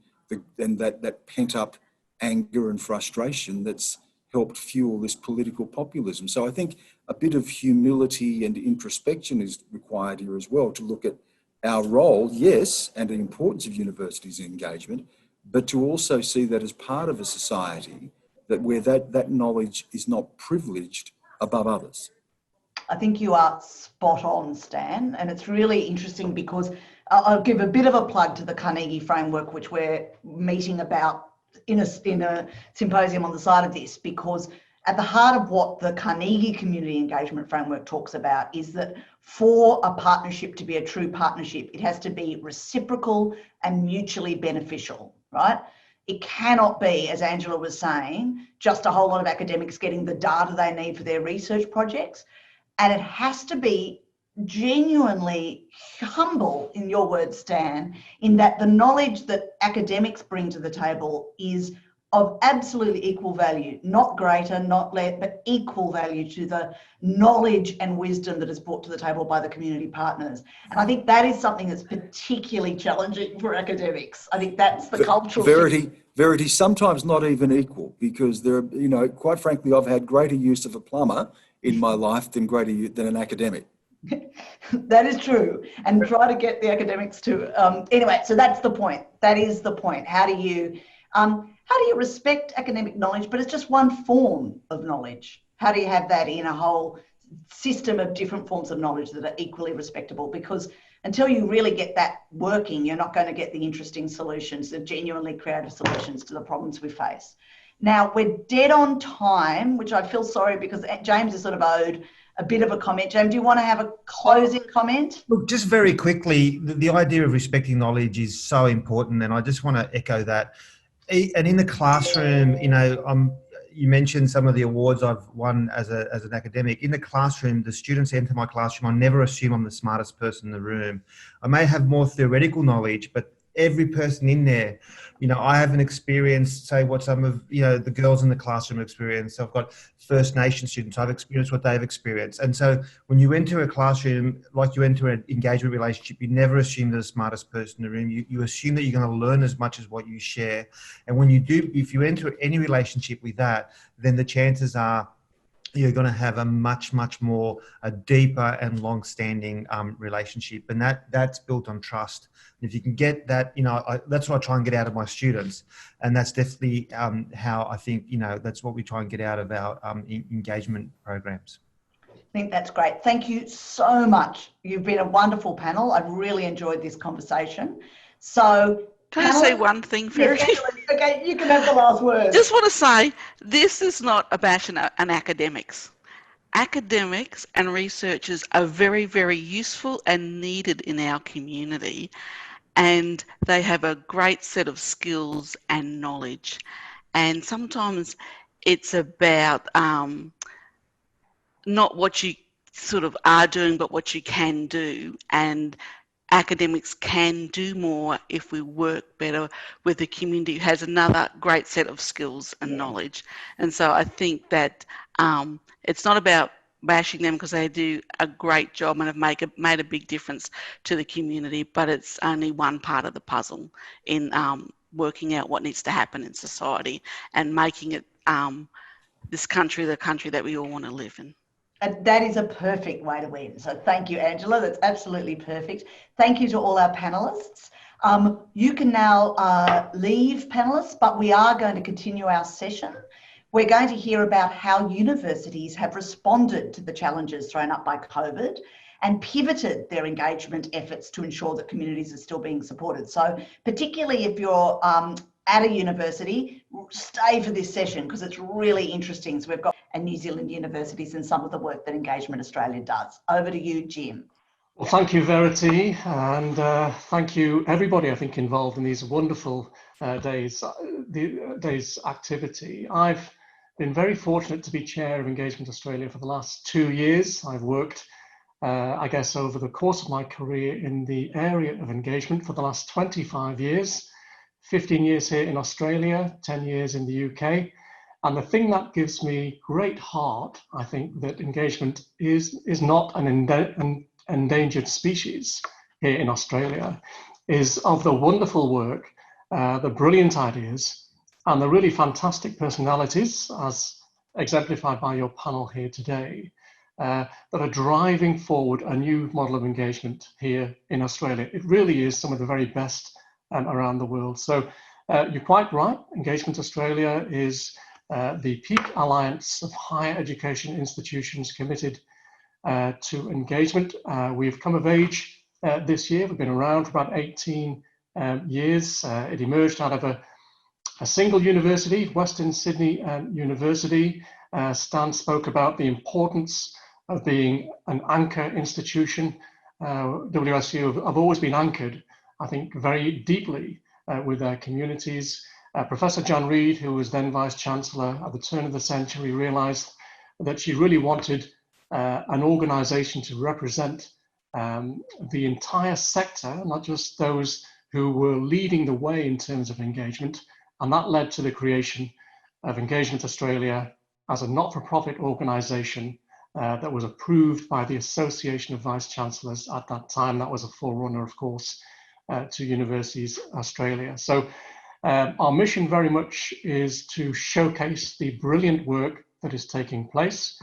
that pent-up anger and frustration that's helped fuel this political populism. So I think a bit of humility and introspection is required here as well, to look at our role, yes, and the importance of universities' engagement, but to also see that as part of a society that where that knowledge is not privileged above others. I think you are spot on, Stan, and it's really interesting because I'll give a bit of a plug to the Carnegie Framework, which we're meeting about in a symposium on the side of this, because at the heart of what the Carnegie Community Engagement Framework talks about is that for a partnership to be a true partnership, it has to be reciprocal and mutually beneficial, right? It cannot be, as Angela was saying, just a whole lot of academics getting the data they need for their research projects. And it has to be genuinely humble, in your words, Stan, in that the knowledge that academics bring to the table is of absolutely equal value, not greater, not less, but equal value to the knowledge and wisdom that is brought to the table by the community partners. And I think that is something that's particularly challenging for academics. I think that's the cultural Verity, sometimes not even equal, because there are, quite frankly, I've had greater use of a plumber in my life than an academic. That is true, and try to get the academics to anyway. So that's the point. That is the point. How do you respect academic knowledge? But it's just one form of knowledge. How do you have that in a whole system of different forms of knowledge that are equally respectable? Because until you really get that working, you're not going to get the interesting solutions, the genuinely creative solutions to the problems we face. Now, we're dead on time, which I feel sorry because James is sort of owed a bit of a comment. James, do you want to have a closing comment? Look, just very quickly, the idea of respecting knowledge is so important, and I just want to echo that. And in the classroom, you mentioned some of the awards I've won as an academic. In the classroom, the students enter my classroom, I never assume I'm the smartest person in the room. I may have more theoretical knowledge, but every person in there, I haven't experienced, say, what some of, the girls in the classroom experience. I've got First Nation students. I've experienced what they've experienced. And so when you enter a classroom, like you enter an engagement relationship, you never assume they're the smartest person in the room. You assume that you're going to learn as much as what you share. And when you do, if you enter any relationship with that, then the chances are you're going to have a much more deeper and long-standing relationship, and that's built on trust. And if you can get that, that's what I try and get out of my students, and that's definitely how I think that's what we try and get out of our engagement programs. I think that's great. Thank you so much. You've been a wonderful panel. I've really enjoyed this conversation. So. Can I say one thing, Verity? Yes, okay, you can have the last word. Just want to say, this is not a bash on academics. Academics and researchers are very, very useful and needed in our community, and they have a great set of skills and knowledge. And sometimes it's about not what you sort of are doing, but what you can do. And academics can do more if we work better with a community who has another great set of skills and knowledge. And so I think that it's not about bashing them because they do a great job and have made a big difference to the community, but it's only one part of the puzzle in working out what needs to happen in society and making it this country the country that we all want to live in. That is a perfect way to end. So thank you, Angela. That's absolutely perfect. Thank you to all our panelists. You can now leave, panelists, but we are going to continue our session. We're going to hear about how universities have responded to the challenges thrown up by COVID and pivoted their engagement efforts to ensure that communities are still being supported. So particularly if you're at a university, stay for this session because it's really interesting. So we've got New Zealand universities and some of the work that Engagement Australia does. Over to you, Jim. Well, thank you, Verity, and thank you everybody I think involved in these wonderful days activity. I've been very fortunate to be chair of Engagement Australia for the last 2 years. I've worked I guess over the course of my career in the area of engagement for the last 25 years, 15 years here in Australia, 10 years in the UK. And the thing that gives me great heart, I think, that engagement is not an endangered species here in Australia, is of the wonderful work, the brilliant ideas, and the really fantastic personalities, as exemplified by your panel here today, that are driving forward a new model of engagement here in Australia. It really is some of the very best around the world. So you're quite right, Engagement Australia is the peak alliance of higher education institutions committed to engagement. We've come of age this year. We've been around for about 18 years. It emerged out of a single university, Western Sydney University. Stan spoke about the importance of being an anchor institution. WSU have always been anchored, I think, very deeply with their communities. Professor Jan Reid, who was then Vice-Chancellor at the turn of the century, realised that she really wanted an organisation to represent the entire sector, not just those who were leading the way in terms of engagement. And that led to the creation of Engagement Australia as a not-for-profit organisation that was approved by the Association of Vice-Chancellors at that time. That was a forerunner, of course, to Universities Australia. So our mission very much is to showcase the brilliant work that is taking place.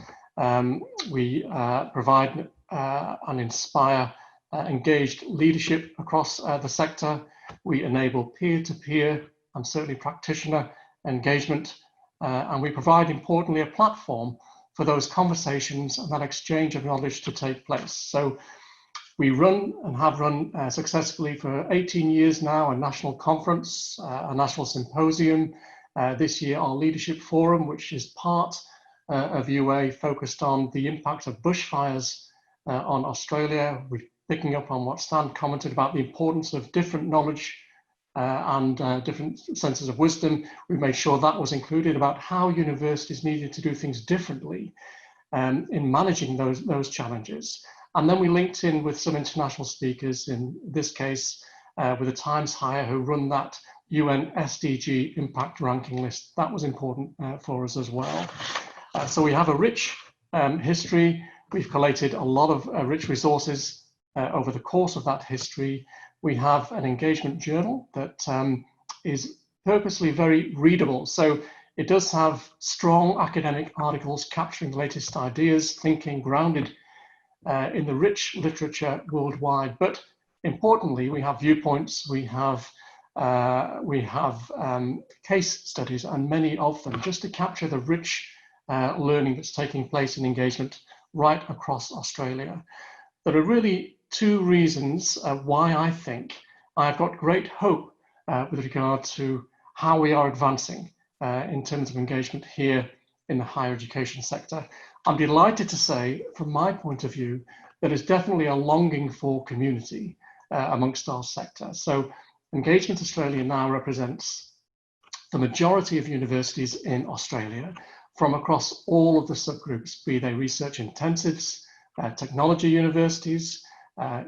We provide and inspire engaged leadership across the sector. We enable peer-to-peer and certainly practitioner engagement. And we provide, importantly, a platform for those conversations and that exchange of knowledge to take place. So we run and have run successfully for 18 years now a national conference, a national symposium. This year, our leadership forum, which is part of UA, focused on the impact of bushfires on Australia. We're picking up on what Stan commented about the importance of different knowledge and different senses of wisdom. We made sure that was included about how universities needed to do things differently in managing those challenges. And then we linked in with some international speakers, in this case with the Times Higher, who run that UN SDG impact ranking list. That was important for us as well. So we have a rich history. We've collated a lot of rich resources over the course of that history. We have an engagement journal that is purposely very readable. So it does have strong academic articles capturing the latest ideas, thinking grounded in the rich literature worldwide. But importantly, we have viewpoints, we have case studies, and many of them, just to capture the rich learning that's taking place in engagement right across Australia. There are really two reasons why I think I've got great hope with regard to how we are advancing in terms of engagement here in the higher education sector. I'm delighted to say, from my point of view, there is definitely a longing for community amongst our sector. So Engagement Australia now represents the majority of universities in Australia from across all of the subgroups, be they research intensives, technology universities,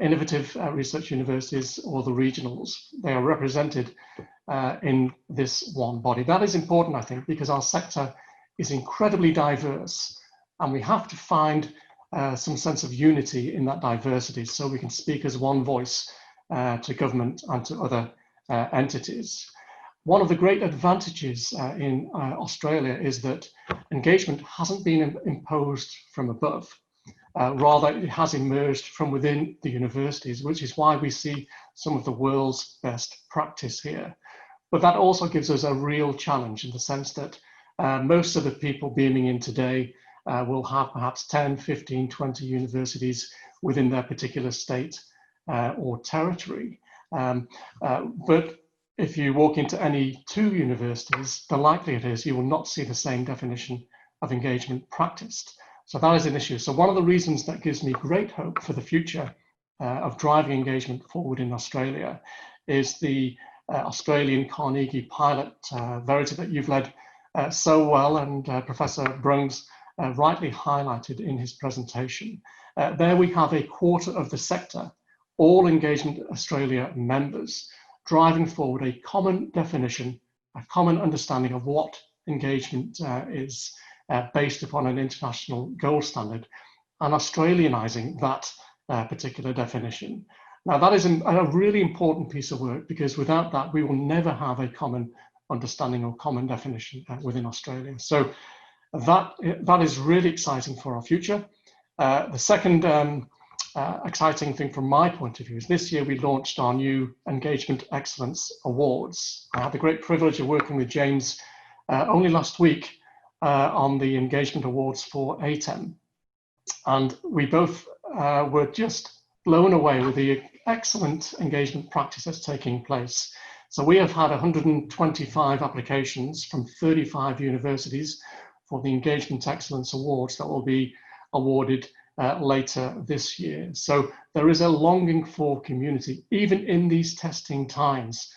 innovative research universities or the regionals. They are represented in this one body. That is important, I think, because our sector is incredibly diverse, and we have to find some sense of unity in that diversity so we can speak as one voice to government and to other entities. One of the great advantages in Australia is that engagement hasn't been imposed from above. Rather, it has emerged from within the universities, which is why we see some of the world's best practice here. But that also gives us a real challenge in the sense that most of the people beaming in today will have perhaps 10, 15, 20 universities within their particular state or territory. But if you walk into any two universities, the likelihood is you will not see the same definition of engagement practiced. So that is an issue. So one of the reasons that gives me great hope for the future of driving engagement forward in Australia is the Australian Carnegie pilot, Verity, that you've led so well, and Professor Brungs rightly highlighted in his presentation. There we have a quarter of the sector, all Engagement Australia members, driving forward a common definition, a common understanding of what engagement is based upon an international gold standard, and Australianizing that particular definition. Now that is a really important piece of work, because without that we will never have a common understanding or common definition within Australia. So that is really exciting for our future. The second exciting thing from my point of view is this year we launched our new Engagement Excellence Awards. I had the great privilege of working with James only last week on the Engagement Awards for ATEM. And we both were just blown away with the excellent engagement practice that's taking place. So we have had 125 applications from 35 universities for the Engagement Excellence Awards that will be awarded later this year. So there is a longing for community, even in these testing times,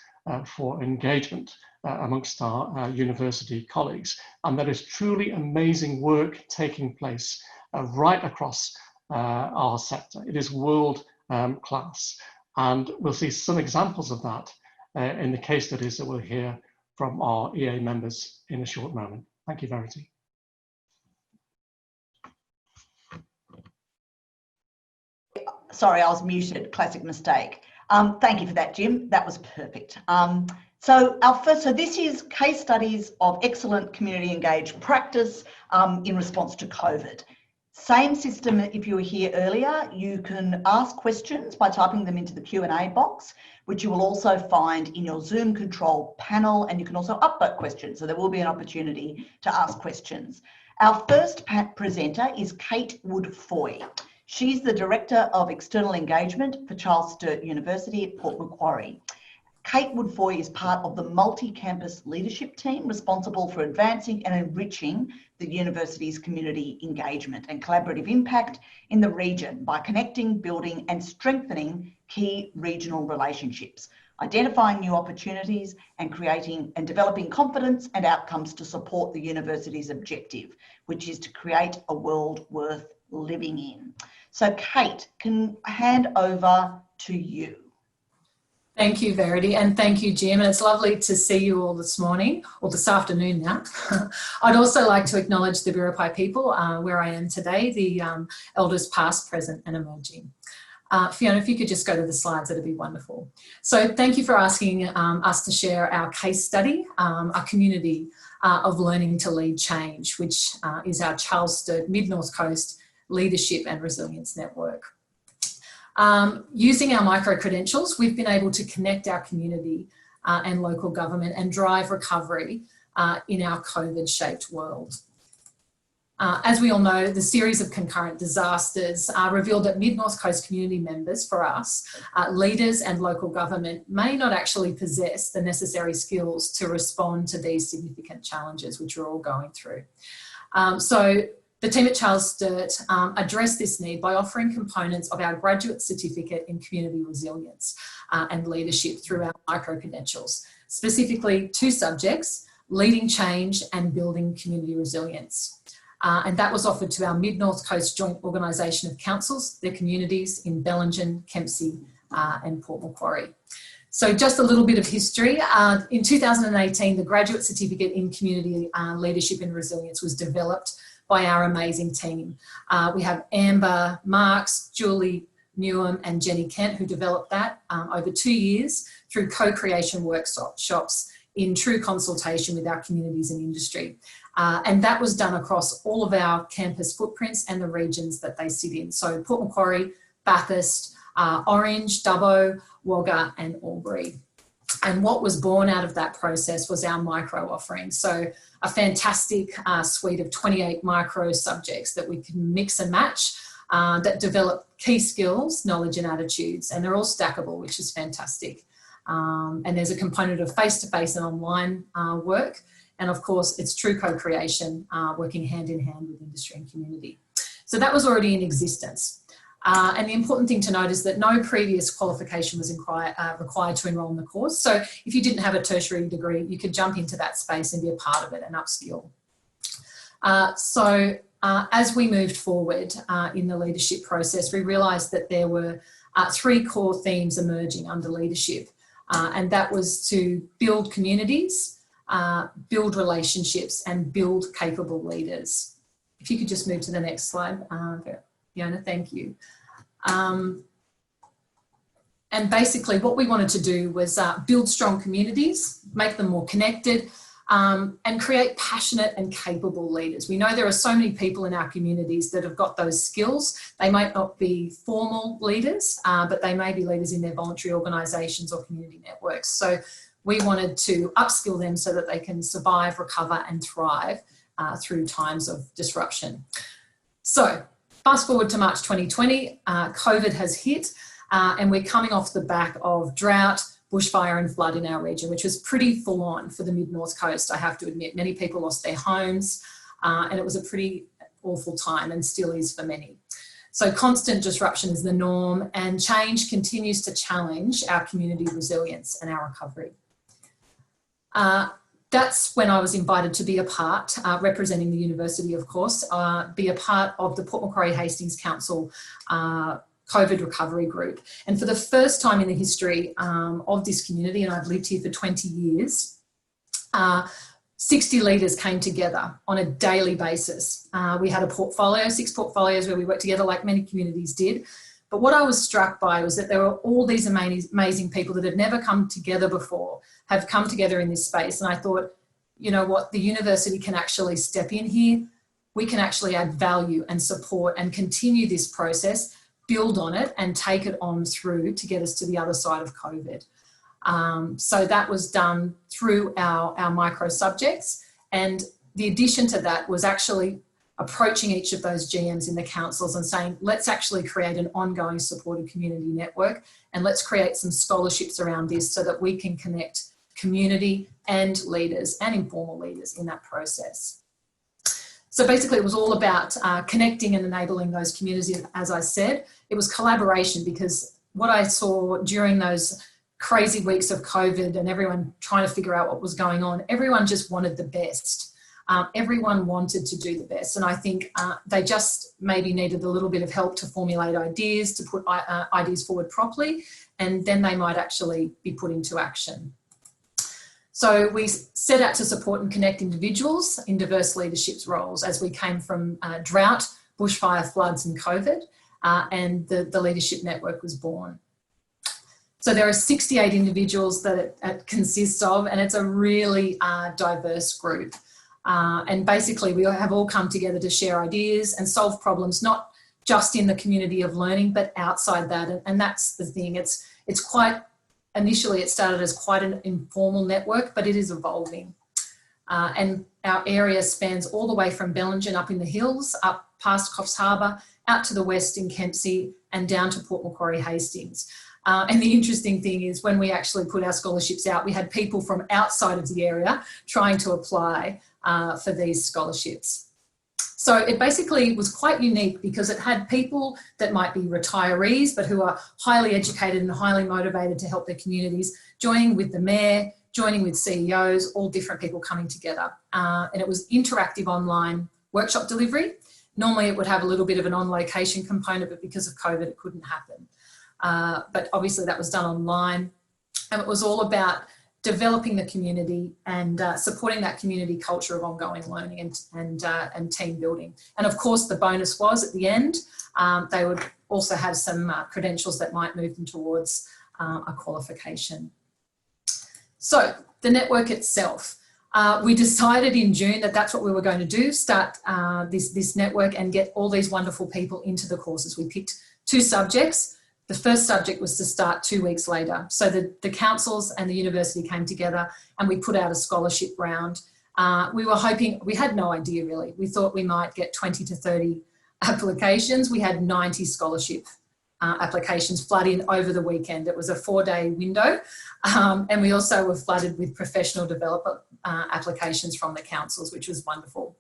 for engagement amongst our university colleagues. And there is truly amazing work taking place right across our sector. It is world class. And we'll see some examples of that in the case studies that we'll hear from our EA members in a short moment. Thank you, Verity. Sorry, I was muted, classic mistake. Thank you for that, Jim. That was perfect. So this is case studies of excellent community engaged practice in response to COVID. Same system, if you were here earlier, you can ask questions by typing them into the Q&A box, which you will also find in your Zoom control panel, and you can also upvote questions, so there will be an opportunity to ask questions. Our first presenter is Kate Wood-Foy. She's the Director of External Engagement for Charles Sturt University at Port Macquarie. Kate Wood-Foy is part of the multi-campus leadership team responsible for advancing and enriching the university's community engagement and collaborative impact in the region by connecting, building and strengthening key regional relationships, identifying new opportunities and creating and developing confidence and outcomes to support the university's objective, which is to create a world worth living in. So Kate, can I hand over to you? Thank you, Verity, and thank you, Jim. And it's lovely to see you all this morning, or this afternoon now. I'd also like to acknowledge the Biripi people where I am today, the elders past, present and emerging. Fiona, if you could just go to the slides, that'd be wonderful. So thank you for asking us to share our case study, a community of learning to lead change, which is our Charles Sturt Mid-North Coast Leadership and Resilience Network. Using our micro-credentials, we've been able to connect our community and local government and drive recovery in our COVID-shaped world. As we all know, the series of concurrent disasters revealed that Mid-North Coast community members, for us, leaders and local government may not actually possess the necessary skills to respond to these significant challenges which we're all going through. So the team at Charles Sturt addressed this need by offering components of our graduate certificate in community resilience and leadership through our micro-credentials, specifically two subjects, leading change and building community resilience. And that was offered to our Mid-North Coast Joint Organisation of Councils, their communities in Bellingen, Kempsey and Port Macquarie. So just a little bit of history. In 2018, the Graduate Certificate in Community Leadership and Resilience was developed by our amazing team. We have Amber Marks, Julie Newham and Jenny Kent who developed that over 2 years through co-creation workshops in true consultation with our communities and industry. And that was done across all of our campus footprints and the regions that they sit in. So Port Macquarie, Bathurst, Orange, Dubbo, Wagga and Albury. And what was born out of that process was our micro offering. So a fantastic suite of 28 micro subjects that we can mix and match that develop key skills, knowledge and attitudes. And they're all stackable, which is fantastic. And there's a component of face-to-face and online work. And of course, it's true co-creation, working hand in hand with industry and community. So that was already in existence. And the important thing to note is that no previous qualification was required to enrol in the course. So if you didn't have a tertiary degree, you could jump into that space and be a part of it and upskill. As we moved forward in the leadership process, we realised that there were 3 core themes emerging under leadership. And that was to build communities, build relationships and build capable leaders. If you could just move to the next slide, Fiona, thank you. And basically what we wanted to do was build strong communities, make them more connected, and create passionate and capable leaders. We know there are so many people in our communities that have got those skills. They might not be formal leaders, but they may be leaders in their voluntary organisations or community networks. So we wanted to upskill them so that they can survive, recover and thrive through times of disruption. So fast forward to March 2020, COVID has hit and we're coming off the back of drought, bushfire and flood in our region, which was pretty full on for the Mid-North Coast, I have to admit. Many people lost their homes and it was a pretty awful time and still is for many. So constant disruption is the norm and change continues to challenge our community resilience and our recovery. That's when I was invited to be a part, representing the university, of course, be a part of the Port Macquarie Hastings Council COVID recovery group. And for the first time in the history of this community, and I've lived here for 20 years, 60 leaders came together on a daily basis. We had a portfolio, 6 portfolios where we worked together like many communities did. But what I was struck by was that there were all these amazing people that had never come together before, have come together in this space. And I thought, you know what, the university can actually step in here. We can actually add value and support and continue this process, build on it and take it on through to get us to the other side of COVID. So that was done through our micro subjects. And the addition to that was actually approaching each of those GMs in the councils and saying, let's actually create an ongoing supported community network and let's create some scholarships around this so that we can connect community and leaders and informal leaders in that process. So basically it was all about connecting and enabling those communities, as I said. It was collaboration because what I saw during those crazy weeks of COVID and everyone trying to figure out what was going on, everyone just wanted the best. Everyone wanted to do the best. And I think they just maybe needed a little bit of help to formulate ideas, to put ideas forward properly, and then they might actually be put into action. So we set out to support and connect individuals in diverse leadership roles as we came from drought, bushfire, floods and COVID, and the leadership network was born. So there are 68 individuals that it consists of, and it's a really diverse group. And basically we have all come together to share ideas and solve problems, not just in the community of learning, but outside that. And that's the thing. It's quite, initially it started as quite an informal network, but it is evolving. And our area spans all the way from Bellingen up in the hills, up past Coffs Harbour, out to the west in Kempsey and down to Port Macquarie Hastings. And the interesting thing is when we actually put our scholarships out, we had people from outside of the area trying to apply for these scholarships. So it basically was quite unique because it had people that might be retirees, but who are highly educated and highly motivated to help their communities, joining with the mayor, joining with CEOs, all different people coming together. And it was interactive online workshop delivery. Normally it would have a little bit of an on-location component, but because of COVID, it couldn't happen. But obviously that was done online, and it was all about developing the community and supporting that community culture of ongoing learning and team building. And of course, the bonus was at the end, they would also have some credentials that might move them towards a qualification. So the network itself, we decided in June that that's what we were going to do, start this network and get all these wonderful people into the courses. We picked 2 subjects. The first subject was to start 2 weeks later. So the councils and the university came together and we put out a scholarship round. We were hoping, we had no idea really. We thought we might get 20 to 30 applications. We had 90 scholarship applications flood in over the weekend. It was a 4-day window. And we also were flooded with professional developer applications from the councils, which was wonderful.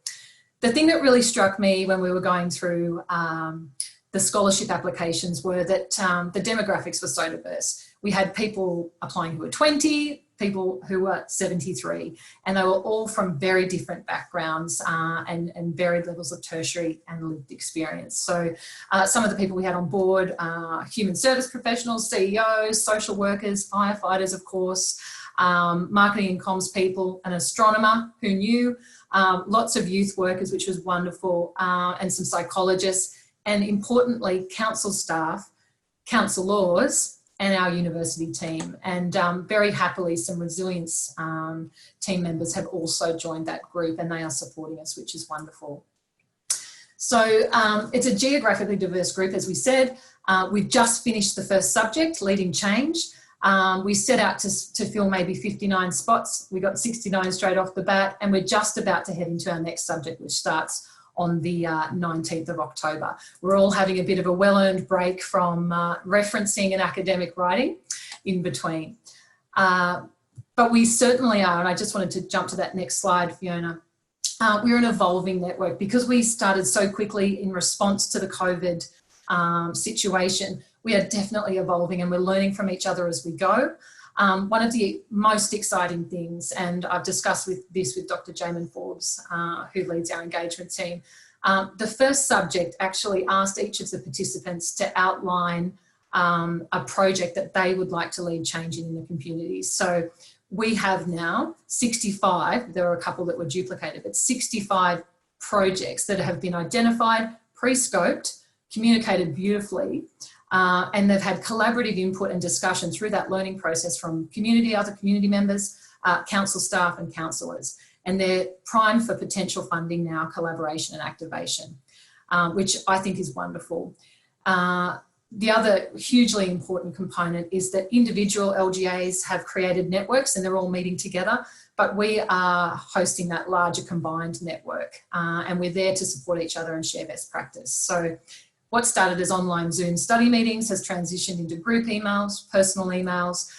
The thing that really struck me when we were going through the scholarship applications were that the demographics were so diverse. We had people applying who were 20, people who were 73, and they were all from very different backgrounds and varied levels of tertiary and lived experience. So some of the people we had on board, human service professionals, CEOs, social workers, firefighters, of course, marketing and comms people, an astronomer who knew, lots of youth workers, which was wonderful, and some psychologists, and importantly, council staff, councillors, and our university team. And very happily, some resilience team members have also joined that group, and they are supporting us, which is wonderful. So it's a geographically diverse group, as we said. We've just finished the first subject, leading change. We set out to fill maybe 59 spots. We got 69 straight off the bat, and we're just about to head into our next subject, which starts on the 19th of October. We're all having a bit of a well-earned break from referencing and academic writing in between. But we certainly are, and I just wanted to jump to that next slide, Fiona. We're an evolving network because we started so quickly in response to the COVID situation. We are definitely evolving, and we're learning from each other as we go. One of the most exciting things, and I've discussed this with Dr. Jamin Forbes, who leads our engagement team, the first subject actually asked each of the participants to outline a project that they would like to lead change in the communities. So we have now 65, there are a couple that were duplicated, but 65 projects that have been identified, pre-scoped, communicated beautifully, and they've had collaborative input and discussion through that learning process from community, other community members, council staff and councillors. And they're primed for potential funding now, collaboration and activation, which I think is wonderful. The other hugely important component is that individual LGAs have created networks and they're all meeting together, but we are hosting that larger combined network, and we're there to support each other and share best practice. So what started as online Zoom study meetings has transitioned into group emails, personal emails.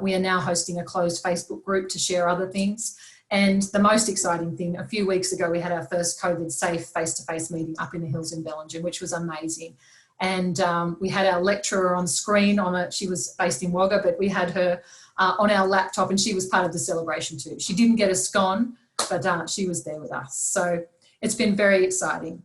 We are now hosting a closed Facebook group to share other things. And the most exciting thing, a few weeks ago, we had our first COVID safe face-to-face meeting up in the hills in Bellingen, which was amazing. And we had our lecturer on screen she was based in Wagga, but we had her on our laptop, and she was part of the celebration too. She didn't get a scone, but she was there with us. So it's been very exciting.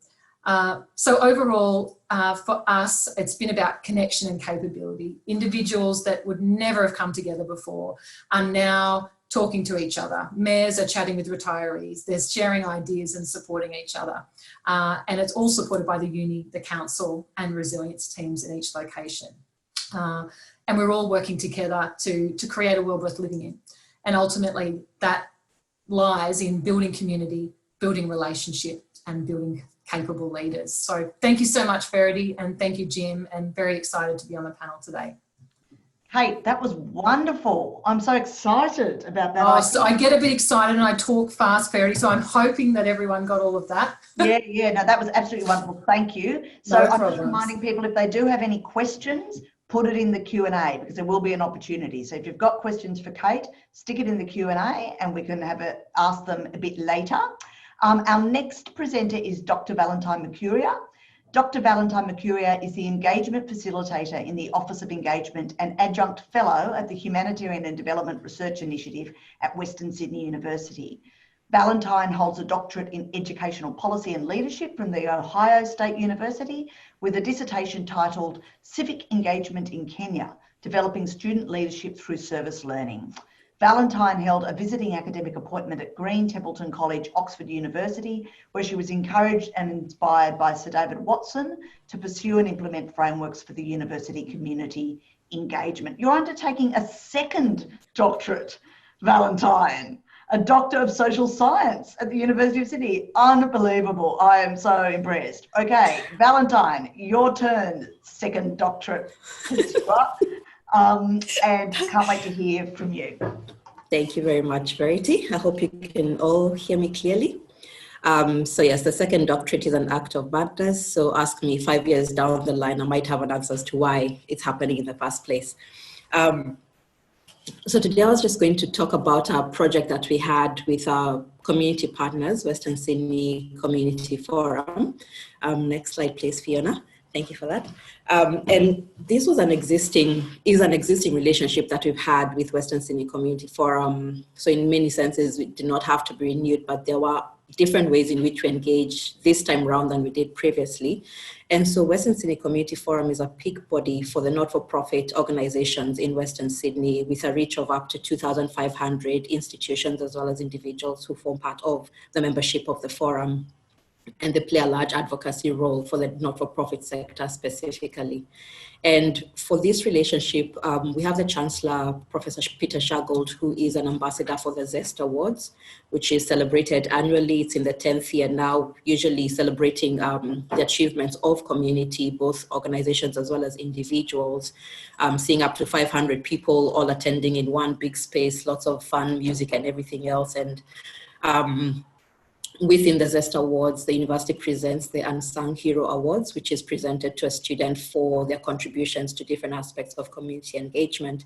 So overall, for us, it's been about connection and capability. Individuals that would never have come together before are now talking to each other. Mayors are chatting with retirees. They're sharing ideas and supporting each other. And it's all supported by the uni, the council and resilience teams in each location. And we're all working together to create a world worth living in. And ultimately that lies in building community, building relationship and building capable leaders. So thank you so much, Verity, and thank you, Jim, and very excited to be on the panel today. Kate, that was wonderful. I'm so excited about that. Oh, so I get a bit excited and I talk fast, Verity, so I'm hoping that everyone got all of that. Yeah, no, that was absolutely wonderful. Thank you. So I'm just reminding people, if they do have any questions, put it in the Q&A because there will be an opportunity. So if you've got questions for Kate, stick it in the Q&A and we can ask them a bit later. Our next presenter is Dr. Valentine Mercuria. Dr. Valentine Mercuria is the Engagement Facilitator in the Office of Engagement and Adjunct Fellow at the Humanitarian and Development Research Initiative at Western Sydney University. Valentine holds a doctorate in educational policy and leadership from the Ohio State University with a dissertation titled Civic Engagement in Kenya, Developing Student Leadership Through Service Learning. Valentine held a visiting academic appointment at Green Templeton College, Oxford University, where she was encouraged and inspired by Sir David Watson to pursue and implement frameworks for the university community engagement. You're undertaking a second doctorate, Valentine, a Doctor of Social Science at the University of Sydney. Unbelievable. I am so impressed. Okay, Valentine, your turn, second doctorate. And can't wait to hear from you. Thank you very much, Verity. I hope you can all hear me clearly. So yes, the second doctorate is an act of madness. So ask me 5 years down the line, I might have an answer as to why it's happening in the first place. So today I was just going to talk about our project that we had with our community partners, Western Sydney Community Forum. Next slide, please, Fiona. Thank you for that. And this was is an existing relationship that we've had with Western Sydney Community Forum. So in many senses, it did not have to be renewed, but there were different ways in which we engage this time around than we did previously. And so Western Sydney Community Forum is a peak body for the not-for-profit organizations in Western Sydney with a reach of up to 2,500 institutions as well as individuals who form part of the membership of the forum. And they play a large advocacy role for the not-for-profit sector specifically. And for this relationship, we have the Chancellor, Professor Peter Schagold, who is an ambassador for the Zest Awards, which is celebrated annually. It's in the 10th year now, usually celebrating the achievements of community, both organizations as well as individuals, seeing up to 500 people all attending in one big space, lots of fun, music and everything else. And within the Zest Awards, the university presents the Unsung Hero Awards, which is presented to a student for their contributions to different aspects of community engagement.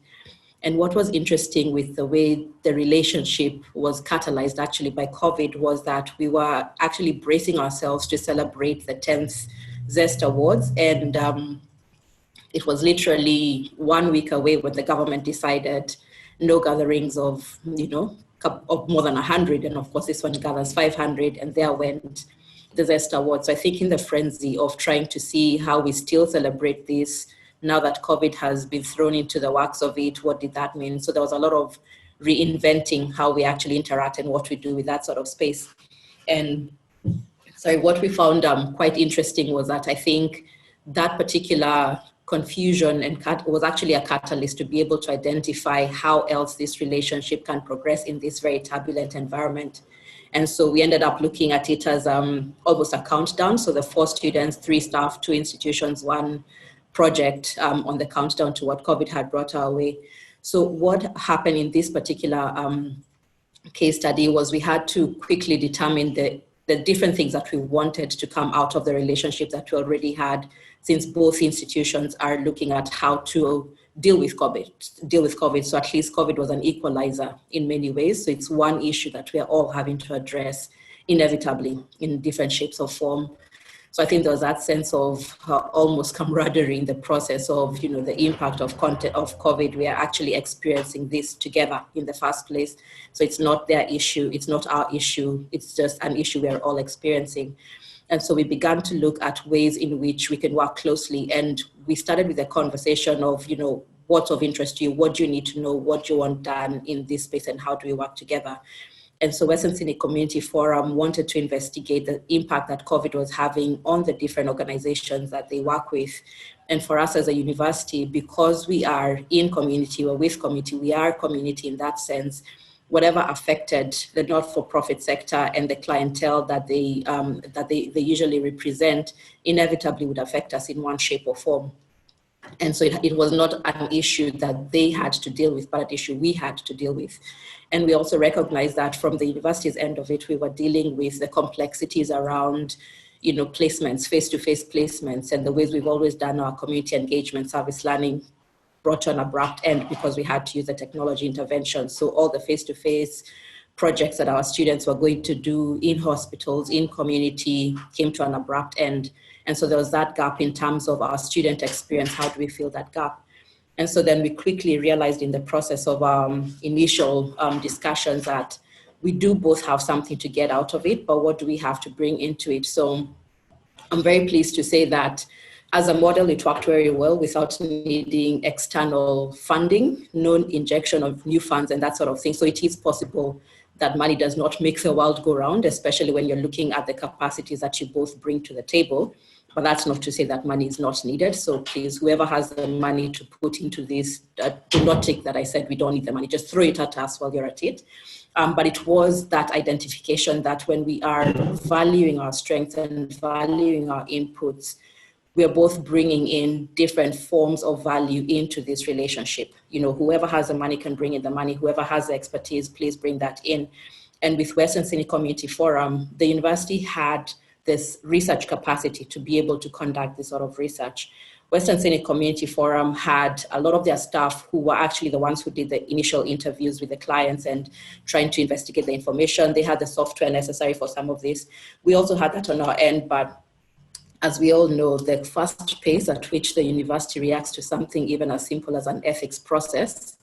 And what was interesting with the way the relationship was catalyzed actually by COVID was that we were actually bracing ourselves to celebrate the 10th Zest Awards. And it was literally 1 week away when the government decided no gatherings of, of more than 100, and of course this one gathers 500, and there went the Zest Awards. So I think in the frenzy of trying to see how we still celebrate this, now that COVID has been thrown into the works of it, what did that mean? So there was a lot of reinventing how we actually interact and what we do with that sort of space. And what we found quite interesting was that I think that particular confusion and was actually a catalyst to be able to identify how else this relationship can progress in this very turbulent environment. And so we ended up looking at it as almost a countdown. So the 4 students, 3 staff, 2 institutions, 1 project on the countdown to what COVID had brought our way. So what happened in this particular case study was we had to quickly determine the different things that we wanted to come out of the relationship that we already had, since both institutions are looking at how to deal with COVID. So at least COVID was an equalizer in many ways. So it's one issue that we are all having to address inevitably in different shapes or form. So I think there was that sense of almost camaraderie in the process of, the impact of COVID. We are actually experiencing this together in the first place. So it's not their issue, it's not our issue, it's just an issue we are all experiencing. And so we began to look at ways in which we can work closely. And we started with a conversation of, what's of interest to you, what do you need to know, what do you want done in this space, and how do we work together? And so Western Sydney Community Forum wanted to investigate the impact that COVID was having on the different organizations that they work with. And for us as a university, because we are in community or with community, we are community in that sense. Whatever affected the not-for-profit sector and the clientele that they usually represent inevitably would affect us in one shape or form. And so it was not an issue that they had to deal with, but an issue we had to deal with. And we also recognized that from the university's end of it, we were dealing with the complexities around, placements, face-to-face placements, and the ways we've always done our community engagement service learning brought to an abrupt end because we had to use the technology intervention. So all the face-to-face projects that our students were going to do in hospitals, in community, came to an abrupt end. And so there was that gap in terms of our student experience. How do we fill that gap? And so then we quickly realized in the process of initial discussions that we do both have something to get out of it, but what do we have to bring into it? So I'm very pleased to say that as a model, it worked very well without needing external funding, no injection of new funds and that sort of thing. So it is possible that money does not make the world go round, especially when you're looking at the capacities that you both bring to the table. But that's not to say that money is not needed. So please, whoever has the money to put into this, do not take that I said we don't need the money, just throw it at us while you're at it. But it was that identification that when we are valuing our strengths and valuing our inputs, we are both bringing in different forms of value into this relationship. You know, whoever has the money can bring in the money, whoever has the expertise, please bring that in. And with Western Sydney Community Forum, the university had this research capacity to be able to conduct this sort of research. Western Sydney Community Forum had a lot of their staff who were actually the ones who did the initial interviews with the clients and trying to investigate the information. They had the software necessary for some of this. We also had that on our end, but as we all know, the fast pace at which the university reacts to something even as simple as an ethics process,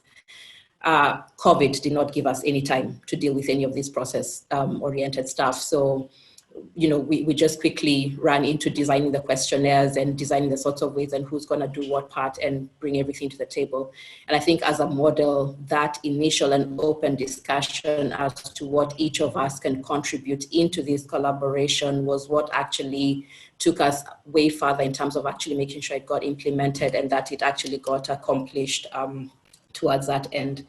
COVID did not give us any time to deal with any of this process-oriented stuff. So, you know, we just quickly ran into designing the questionnaires and designing the sorts of ways and who's going to do what part and bring everything to the table. And I think as a model, that initial and open discussion as to what each of us can contribute into this collaboration was what actually took us way further in terms of actually making sure it got implemented and that it actually got accomplished towards that end.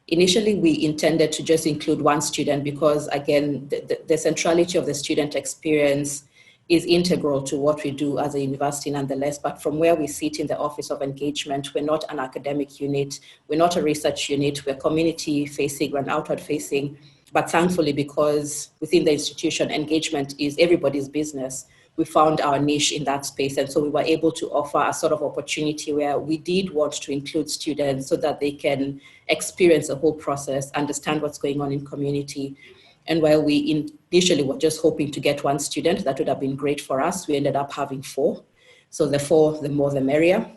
Initially, we intended to just include one student because, again, the centrality of the student experience is integral to what we do as a university nonetheless. But from where we sit in the Office of Engagement, we're not an academic unit, we're not a research unit, we're community facing, we're outward facing. But thankfully, because within the institution, engagement is everybody's business, we found our niche in that space. And so we were able to offer a sort of opportunity where we did want to include students so that they can experience the whole process, understand what's going on in community. And while we initially were just hoping to get one student, that would have been great for us. We ended up having 4. So the 4, the more the merrier.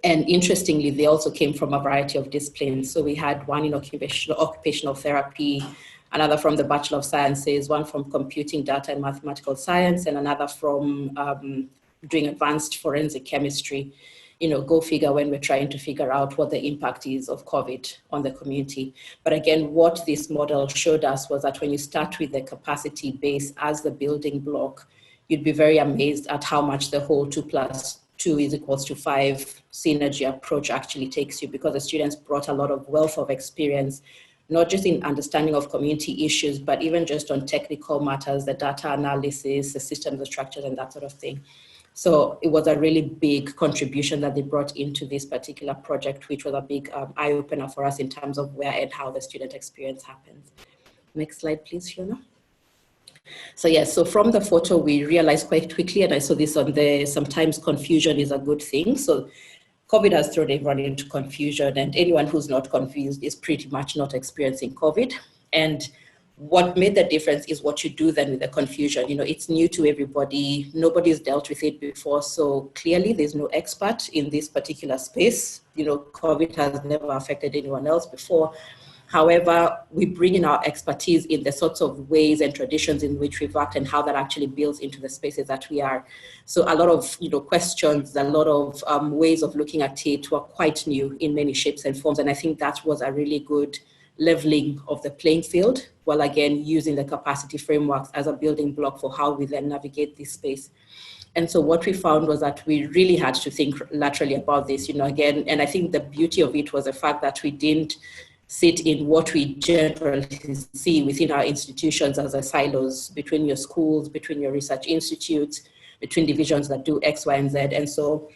And interestingly, they also came from a variety of disciplines. So we had one in occupational therapy, another from the Bachelor of Sciences, one from computing, data and mathematical science, and another from doing advanced forensic chemistry. You know, go figure when we're trying to figure out what the impact is of COVID on the community. But again, what this model showed us was that when you start with the capacity base as the building block, you'd be very amazed at how much the whole 2 + 2 = 5 synergy approach actually takes you, because the students brought a lot of wealth of experience, not just in understanding of community issues, but even just on technical matters, the data analysis, the systems, the structures, and that sort of thing. So it was a really big contribution that they brought into this particular project, which was a big eye-opener for us in terms of where and how the student experience happens. Next slide, please, Fiona. So yes, so from the photo, we realized quite quickly, and I saw this on the, sometimes confusion is a good thing. So COVID has thrown everyone into confusion, and anyone who's not confused is pretty much not experiencing COVID. And what made the difference is what you do then with the confusion. You know, it's new to everybody. Nobody's dealt with it before. So clearly there's no expert in this particular space. You know, COVID has never affected anyone else before. However, we bring in our expertise in the sorts of ways and traditions in which we've worked and how that actually builds into the spaces that we are. So a lot of, you know, questions, a lot of ways of looking at it were quite new in many shapes and forms. And I think that was a really good leveling of the playing field, while again, using the capacity frameworks as a building block for how we then navigate this space. And so what we found was that we really had to think laterally about this, you know, again, and I think the beauty of it was the fact that we didn't sit in what we generally see within our institutions as a silos between your schools, between your research institutes, between divisions that do X, Y, and Z. And so,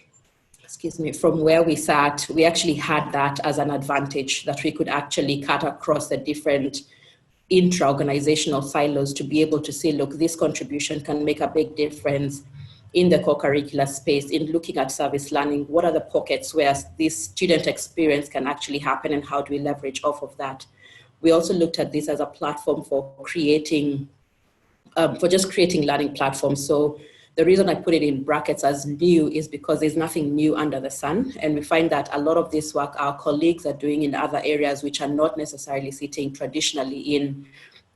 excuse me, from where we sat, we actually had that as an advantage, that we could actually cut across the different intra-organizational silos to be able to say, look, this contribution can make a big difference in the co-curricular space, in looking at service learning. What are the pockets where this student experience can actually happen, and how do we leverage off of that? We also looked at this as a platform for creating, for just creating learning platforms. So the reason I put it in brackets as new is because there's nothing new under the sun. And we find that a lot of this work our colleagues are doing in other areas which are not necessarily sitting traditionally in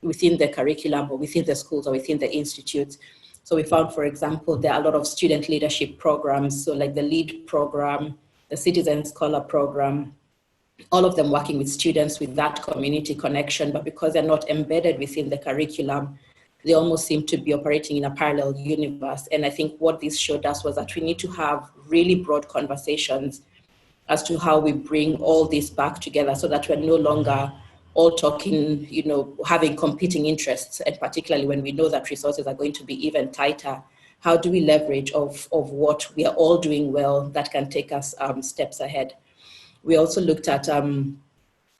within the curriculum or within the schools or within the institutes. So we found, for example, there are a lot of student leadership programs, so like the LEAD program, the Citizen Scholar program, all of them working with students with that community connection, but because they're not embedded within the curriculum, they almost seem to be operating in a parallel universe. And I think what this showed us was that we need to have really broad conversations as to how we bring all this back together so that we're no longer all talking, having competing interests, and particularly when we know that resources are going to be even tighter, how do we leverage of what we are all doing well that can take us steps ahead? We also looked at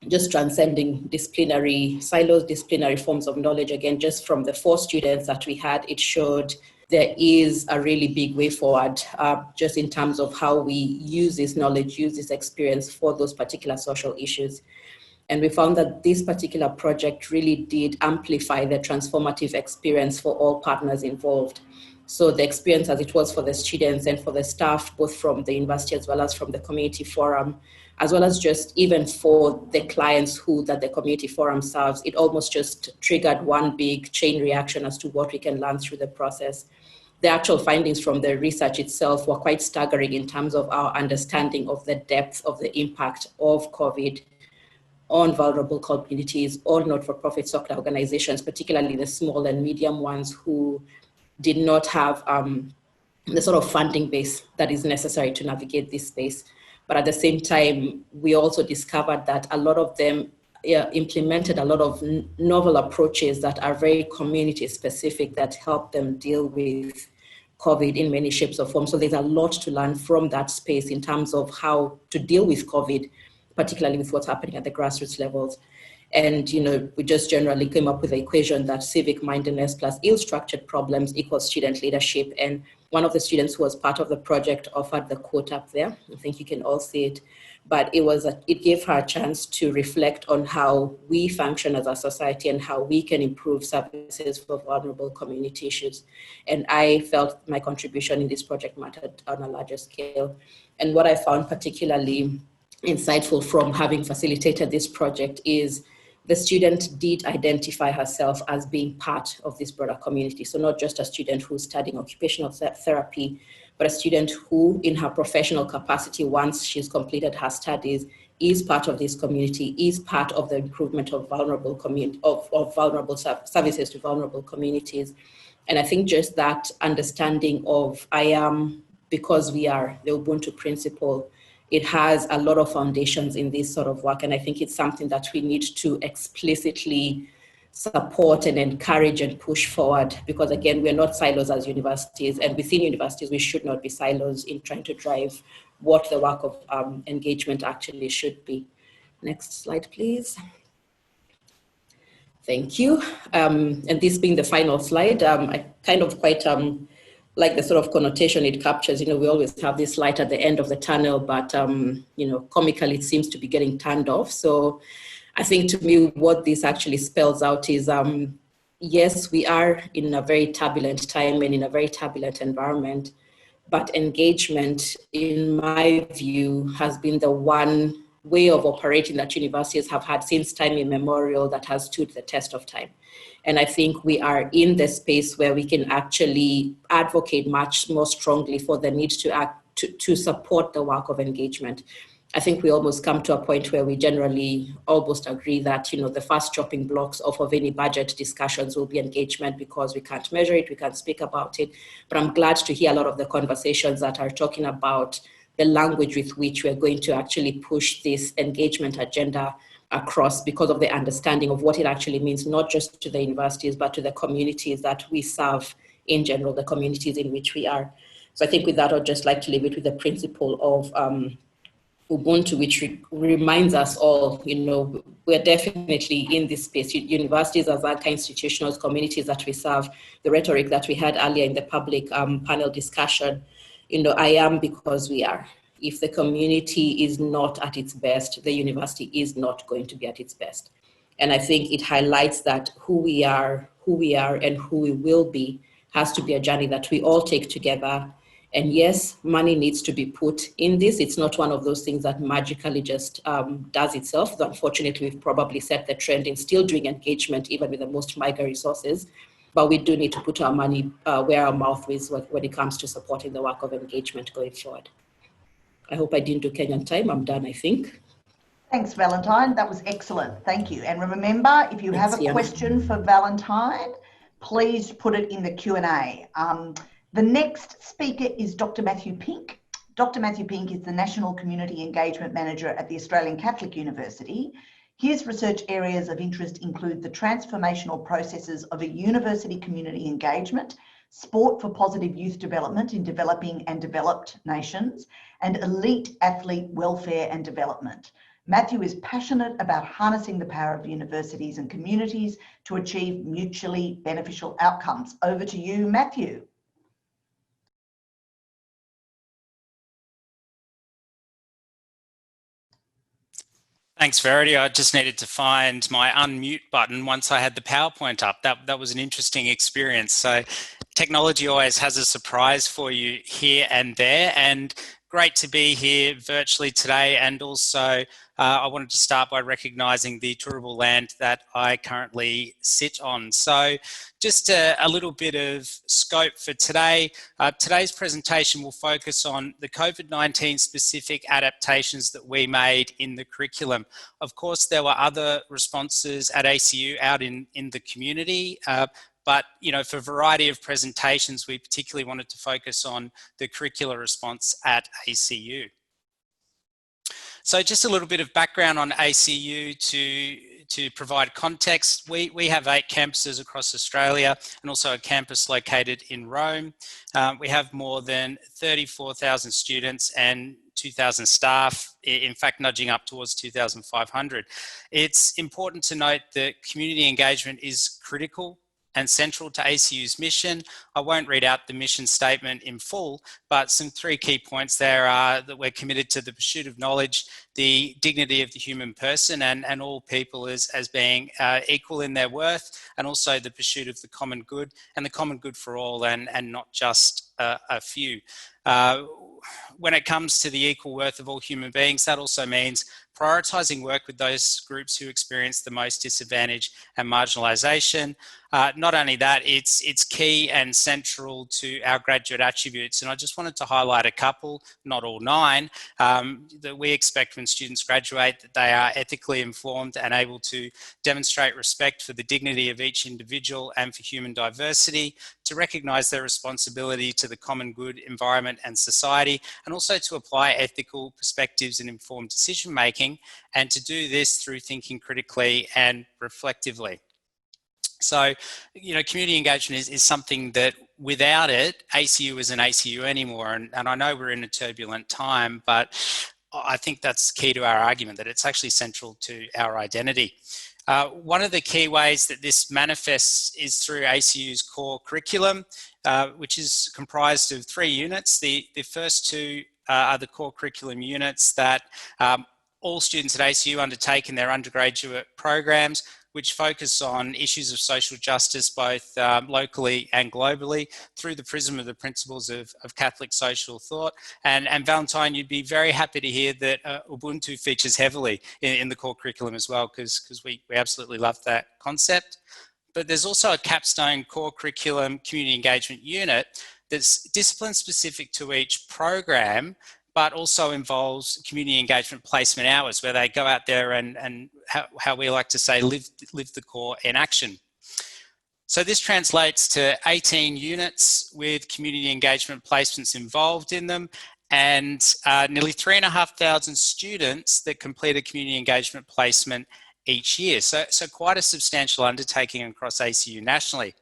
just transcending disciplinary silos, disciplinary forms of knowledge. Again, just from the 4 students that we had, it showed there is a really big way forward just in terms of how we use this knowledge, use this experience for those particular social issues. And we found that this particular project really did amplify the transformative experience for all partners involved. So the experience as it was for the students and for the staff, both from the university as well as from the community forum, as well as just even for the clients that the community forum serves, it almost just triggered one big chain reaction as to what we can learn through the process. The actual findings from the research itself were quite staggering in terms of our understanding of the depth of the impact of COVID on vulnerable communities, all not-for-profit soccer organizations, particularly the small and medium ones who did not have the sort of funding base that is necessary to navigate this space. But at the same time, we also discovered that a lot of them implemented a lot of novel approaches that are very community specific that help them deal with COVID in many shapes or forms. So there's a lot to learn from that space in terms of how to deal with COVID, particularly with what's happening at the grassroots levels. And, we just generally came up with the equation that civic mindedness plus ill-structured problems equals student leadership. And one of the students who was part of the project offered the quote up there. I think you can all see it. But it gave her a chance to reflect on how we function as a society and how we can improve services for vulnerable community issues. And I felt my contribution in this project mattered on a larger scale. And what I found particularly insightful from having facilitated this project is the student did identify herself as being part of this broader community. So not just a student who's studying occupational therapy, but a student who in her professional capacity, once she's completed her studies, is part of this community, is part of the improvement of vulnerable vulnerable services to vulnerable communities. And I think just that understanding of I am, because we are the Ubuntu principle, it has a lot of foundations in this sort of work. And I think it's something that we need to explicitly support and encourage and push forward, because again, we're not silos as universities, and within universities, we should not be silos in trying to drive what the work of engagement actually should be. Next slide, please. Thank you. And this being the final slide, I kind of quite like the sort of connotation it captures. We always have this light at the end of the tunnel, but comically it seems to be getting turned off. So I think to me, what this actually spells out is, yes, we are in a very turbulent time and in a very turbulent environment, but engagement, in my view, has been the one way of operating that universities have had since time immemorial that has stood the test of time. And I think we are in the space where we can actually advocate much more strongly for the need to support the work of engagement. I think we almost come to a point where we generally almost agree that, the first chopping blocks off of any budget discussions will be engagement, because we can't measure it, we can't speak about it. But I'm glad to hear a lot of the conversations that are talking about the language with which we're going to actually push this engagement agenda across, because of the understanding of what it actually means, not just to the universities, but to the communities that we serve in general, the communities in which we are. So I think with that, I'd just like to leave it with the principle of Ubuntu, which reminds us all, we're definitely in this space. Universities as anchor institutions, communities that we serve, the rhetoric that we had earlier in the public panel discussion, I am because we are. If the community is not at its best, the university is not going to be at its best. And I think it highlights that who we are and who we will be has to be a journey that we all take together. And yes, money needs to be put in this. It's not one of those things that magically just does itself. Unfortunately, we've probably set the trend in still doing engagement, even with the most meager resources. But we do need to put our money where our mouth is when it comes to supporting the work of engagement going forward. I hope I didn't do Kenyan time. I'm done, I think. Thanks, Valentine. That was excellent. Thank you. And remember, if you have a question for Valentine, please put it in the Q&A. The next speaker is Dr. Matthew Pink. Dr. Matthew Pink is the National Community Engagement Manager at the Australian Catholic University. His research areas of interest include the transformational processes of a university community engagement, sport for positive youth development in developing and developed nations, and elite athlete welfare and development. Matthew is passionate about harnessing the power of universities and communities to achieve mutually beneficial outcomes. Over to you, Matthew. Thanks, Verity. I just needed to find my unmute button once I had the PowerPoint up. That was an interesting experience. So technology always has a surprise for you here and there, and great to be here virtually today. And also I wanted to start by recognising the Turrbal land that I currently sit on. So just a little bit of scope for today. Today's presentation will focus on the COVID-19 specific adaptations that we made in the curriculum. Of course, there were other responses at ACU out in the community, but for a variety of presentations, we particularly wanted to focus on the curricular response at ACU. So just a little bit of background on ACU to provide context. We have 8 campuses across Australia and also a campus located in Rome. We have more than 34,000 students and 2,000 staff, in fact, nudging up towards 2,500. It's important to note that community engagement is critical and central to ACU's mission. I won't read out the mission statement in full, but some 3 key points there are that we're committed to the pursuit of knowledge, the dignity of the human person and all people as being equal in their worth, and also the pursuit of the common good and the common good for all and not just a few. When it comes to the equal worth of all human beings, that also means prioritising work with those groups who experience the most disadvantage and marginalisation. Not only that, it's key and central to our graduate attributes. And I just wanted to highlight a couple, not all 9, that we expect when students graduate that they are ethically informed and able to demonstrate respect for the dignity of each individual and for human diversity, to recognise their responsibility to the common good, environment and society, and also to apply ethical perspectives and informed decision making, and to do this through thinking critically and reflectively. So, community engagement is something that without it, ACU isn't ACU anymore. And I know we're in a turbulent time, but I think that's key to our argument, that it's actually central to our identity. One of the key ways that this manifests is through ACU's core curriculum, which is comprised of 3 units. The first 2 are the core curriculum units that all students at ACU undertake in their undergraduate programs, which focus on issues of social justice, both locally and globally, through the prism of the principles of Catholic social thought. And Valentine, you'd be very happy to hear that Ubuntu features heavily in the core curriculum as well, because we absolutely love that concept. But there's also a capstone core curriculum community engagement unit that's discipline specific to each program, but also involves community engagement placement hours, where they go out there and how we like to say, live the core in action. So this translates to 18 units with community engagement placements involved in them, and nearly 3,500 students that complete a community engagement placement each year. So quite a substantial undertaking across ACU nationally.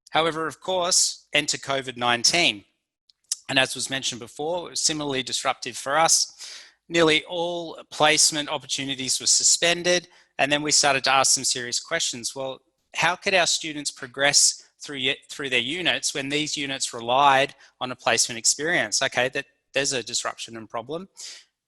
However, of course, enter COVID-19. And as was mentioned before, it was similarly disruptive for us. Nearly all placement opportunities were suspended, and then we started to ask some serious questions. Well, how could our students progress through their units when these units relied on a placement experience? Okay, there's a disruption and problem.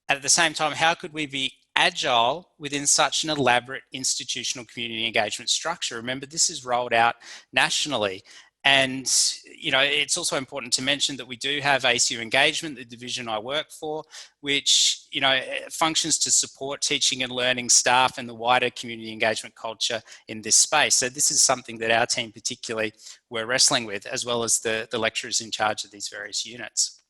At the same time, how could we be agile within such an elaborate institutional community engagement structure? Remember, this is rolled out nationally. And, you know, it's also important to mention that we do have ACU Engagement, the division I work for, which, you know, functions to support teaching and learning staff and the wider community engagement culture in this space. So this is something that our team particularly were wrestling with, as well as the lecturers in charge of these various units.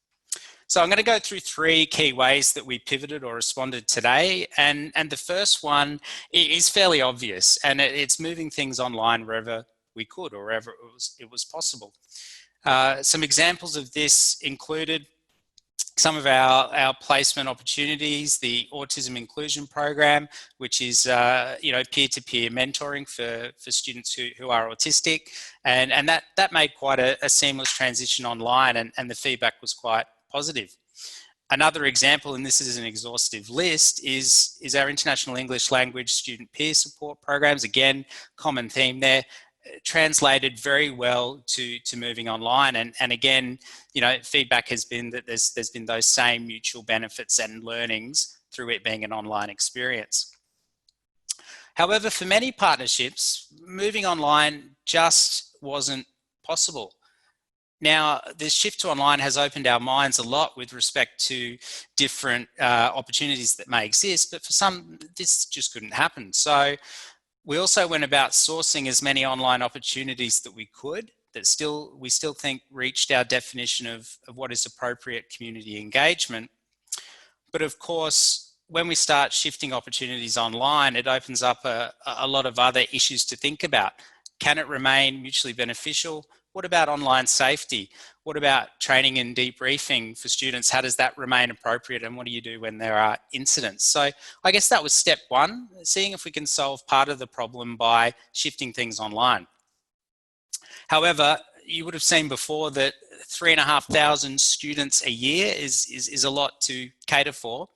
So I'm going to go through 3 key ways that we pivoted or responded today. And the first one is fairly obvious, and it's moving things online wherever we could or wherever it was possible. Some examples of this included some of our placement opportunities, the Autism Inclusion Program, which is you know, peer-to-peer mentoring for students who are autistic, and that made quite a seamless transition online, and the feedback was quite positive. Another example, and this is an exhaustive list, is our International English Language Student Peer Support Programs. Again, common theme there. Translated very well to moving online, and again, you know, feedback has been that there's been those same mutual benefits and learnings through it being an online experience. However, for many partnerships, moving online just wasn't possible. Now, this shift to online has opened our minds a lot with respect to different opportunities that may exist, but for some, this just couldn't happen. So we also went about sourcing as many online opportunities that we could, that we still think reached our definition of what is appropriate community engagement. But of course, when we start shifting opportunities online, it opens up a lot of other issues to think about. Can it remain mutually beneficial? What about online safety? What about training and debriefing for students? How does that remain appropriate? And what do you do when there are incidents? So I guess that was step 1, seeing if we can solve part of the problem by shifting things online. However, you would have seen before that 3,500 students a year is a lot to cater for.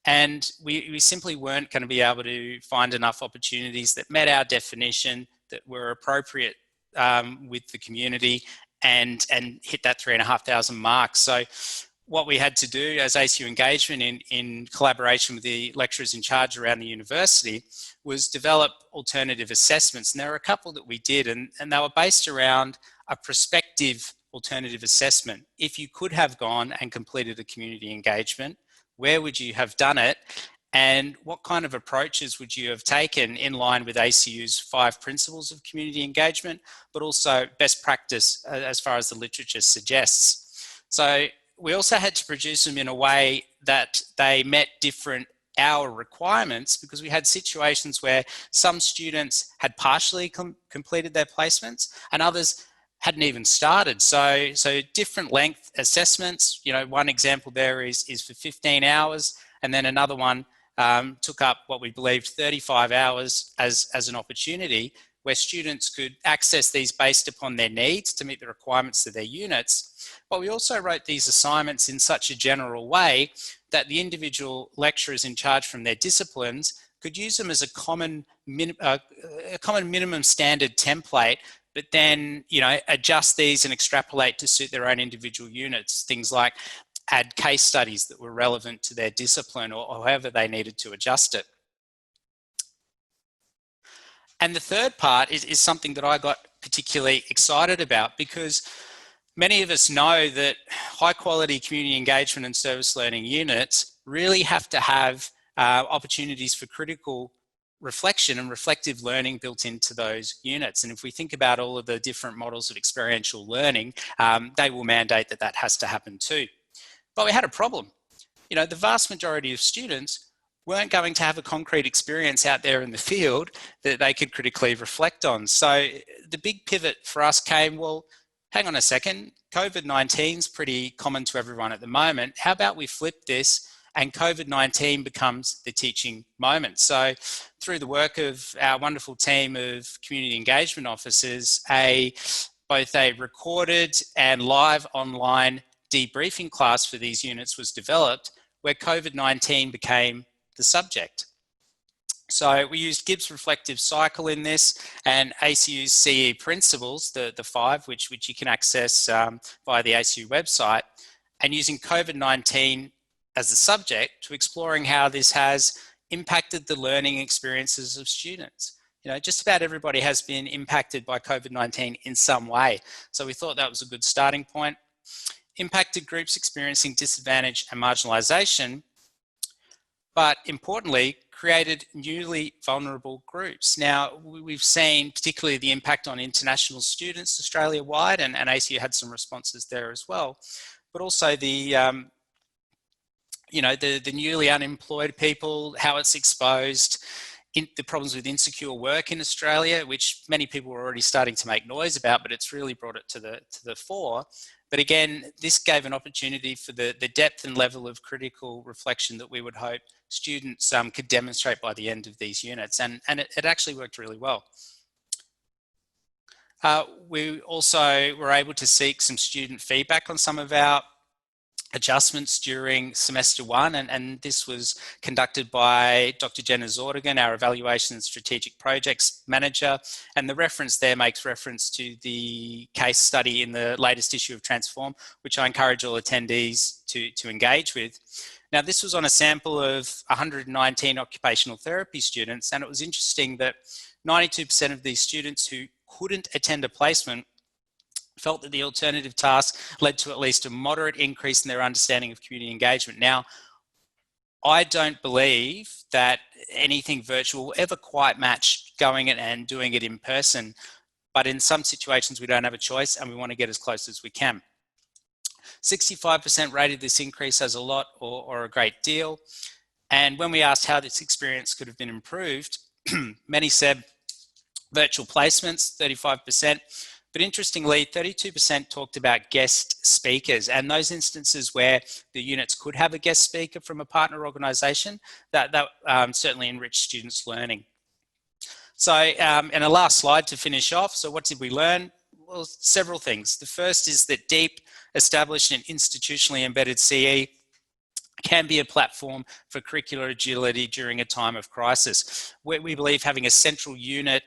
And we simply weren't going to be able to find enough opportunities that met our definition, that were appropriate with the community and hit that 3,500 mark. So what we had to do as ACU Engagement in collaboration with the lecturers in charge around the university was develop alternative assessments. And there were a couple that we did, and they were based around a prospective alternative assessment. If you could have gone and completed a community engagement, where would you have done it? And what kind of approaches would you have taken in line with ACU's 5 principles of community engagement, but also best practice as far as the literature suggests? So we also had to produce them in a way that they met different hour requirements, because we had situations where some students had partially completed their placements and others hadn't even started. So different length assessments. You know, one example there is for 15 hours, and then another one took up what we believed 35 hours as an opportunity, where students could access these based upon their needs to meet the requirements of their units. But we also wrote these assignments in such a general way that the individual lecturers in charge from their disciplines could use them as a common minimum standard template, but then, you know, adjust these and extrapolate to suit their own individual units. Things like add case studies that were relevant to their discipline, or however they needed to adjust it. And the third part is something that I got particularly excited about, because many of us know that high quality community engagement and service learning units really have to have opportunities for critical reflection and reflective learning built into those units. And if we think about all of the different models of experiential learning, they will mandate that has to happen too. But we had a problem. You know, the vast majority of students weren't going to have a concrete experience out there in the field that they could critically reflect on. So the big pivot for us came, well, hang on a second, COVID-19 is pretty common to everyone at the moment. How about we flip this and COVID-19 becomes the teaching moment? So through the work of our wonderful team of community engagement officers, both a recorded and live online debriefing class for these units was developed, where COVID-19 became the subject. So we used Gibbs reflective cycle in this, and ACU's CE principles, the 5, which you can access via the ACU website, and using COVID-19 as the subject to exploring how this has impacted the learning experiences of students. You know, just about everybody has been impacted by COVID-19 in some way. So we thought that was a good starting point. Impacted groups experiencing disadvantage and marginalisation, but importantly, created newly vulnerable groups. Now, we've seen particularly the impact on international students Australia-wide, and ACU had some responses there as well, but also the the newly unemployed people, how it's exposed, the problems with insecure work in Australia, which many people were already starting to make noise about, but it's really brought it to the fore. But again, this gave an opportunity for the depth and level of critical reflection that we would hope students could demonstrate by the end of these units, and it actually worked really well. We also were able to seek some student feedback on some of our adjustments during semester one, and this was conducted by Dr. Jenna Zordigan, our Evaluation and Strategic Projects Manager, and the reference there makes reference to the case study in the latest issue of Transform, which I encourage all attendees to engage with. Now, this was on a sample of 119 occupational therapy students, and it was interesting that 92% of these students who couldn't attend a placement felt that the alternative task led to at least a moderate increase in their understanding of community engagement. Now, I don't believe that anything virtual will ever quite match going and doing it in person, but in some situations we don't have a choice and we want to get as close as we can. 65% rated this increase as a lot or a great deal. And when we asked how this experience could have been improved, many said virtual placements, 35%. But interestingly, 32% talked about guest speakers, and those instances where the units could have a guest speaker from a partner organisation, that certainly enriched students' learning. So, and a last slide to finish off. So what did we learn? Well, several things. The first is that deep, established and institutionally embedded CE can be a platform for curricular agility during a time of crisis. We believe having a central unit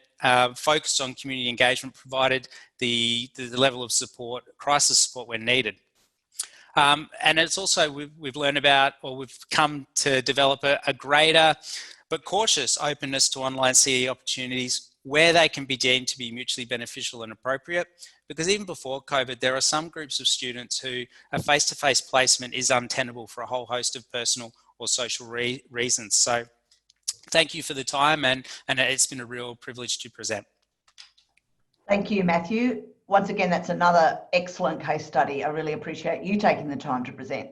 focused on community engagement provided the level of support, crisis support when needed. And it's also, we've learned about, or we've come to develop a greater but cautious openness to online CE opportunities where they can be deemed to be mutually beneficial and appropriate. Because even before COVID, there are some groups of students who a face-to-face placement is untenable for a whole host of personal or social reasons. So thank you for the time, and it's been a real privilege to present. Thank you, Matthew. Once again, that's another excellent case study. I really appreciate you taking the time to present.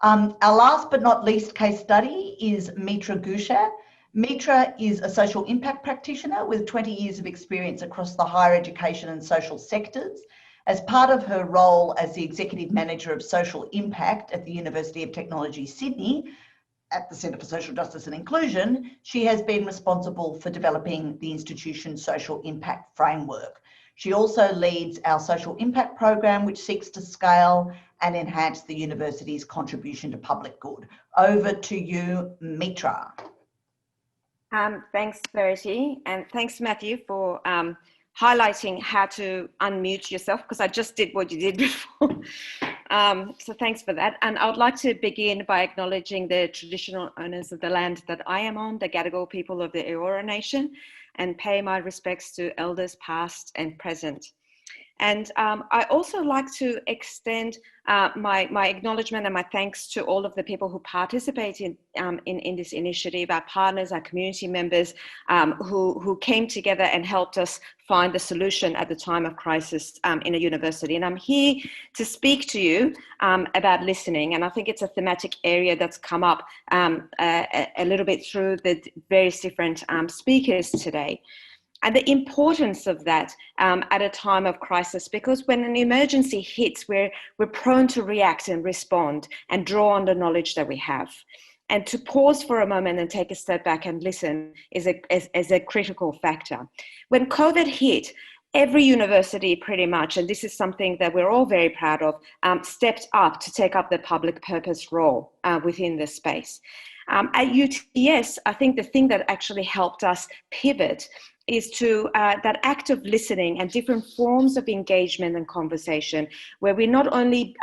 Our last but not least case study is Mitra Gusha. Mitra is a social impact practitioner with 20 years of experience across the higher education and social sectors. As part of her role as the Executive Manager of Social Impact at the University of Technology, Sydney, at the Centre for Social Justice and Inclusion, she has been responsible for developing the institution's social impact framework. She also leads our social impact program, which seeks to scale and enhance the university's contribution to public good. Over to you, Mitra. Thanks, Verity, and thanks, Matthew, for highlighting how to unmute yourself, because I just did what you did before. So thanks for that. And I would like to begin by acknowledging the traditional owners of the land that I am on, the Gadigal people of the Eora Nation, and pay my respects to elders past and present. And I also like to extend my acknowledgement and my thanks to all of the people who participate in this initiative, our partners, our community members who came together and helped us find the solution at the time of crisis in a university. And I'm here to speak to you about listening. And I think it's a thematic area that's come up a little bit through the various different speakers today. And the importance of that at a time of crisis, because when an emergency hits, we're prone to react and respond and draw on the knowledge that we have. And to pause for a moment and take a step back and listen is a critical factor. When COVID hit, every university pretty much, and this is something that we're all very proud of, stepped up to take up the public purpose role within the space. At UTS, I think the thing that actually helped us pivot is to that active listening and different forms of engagement and conversation, where we not only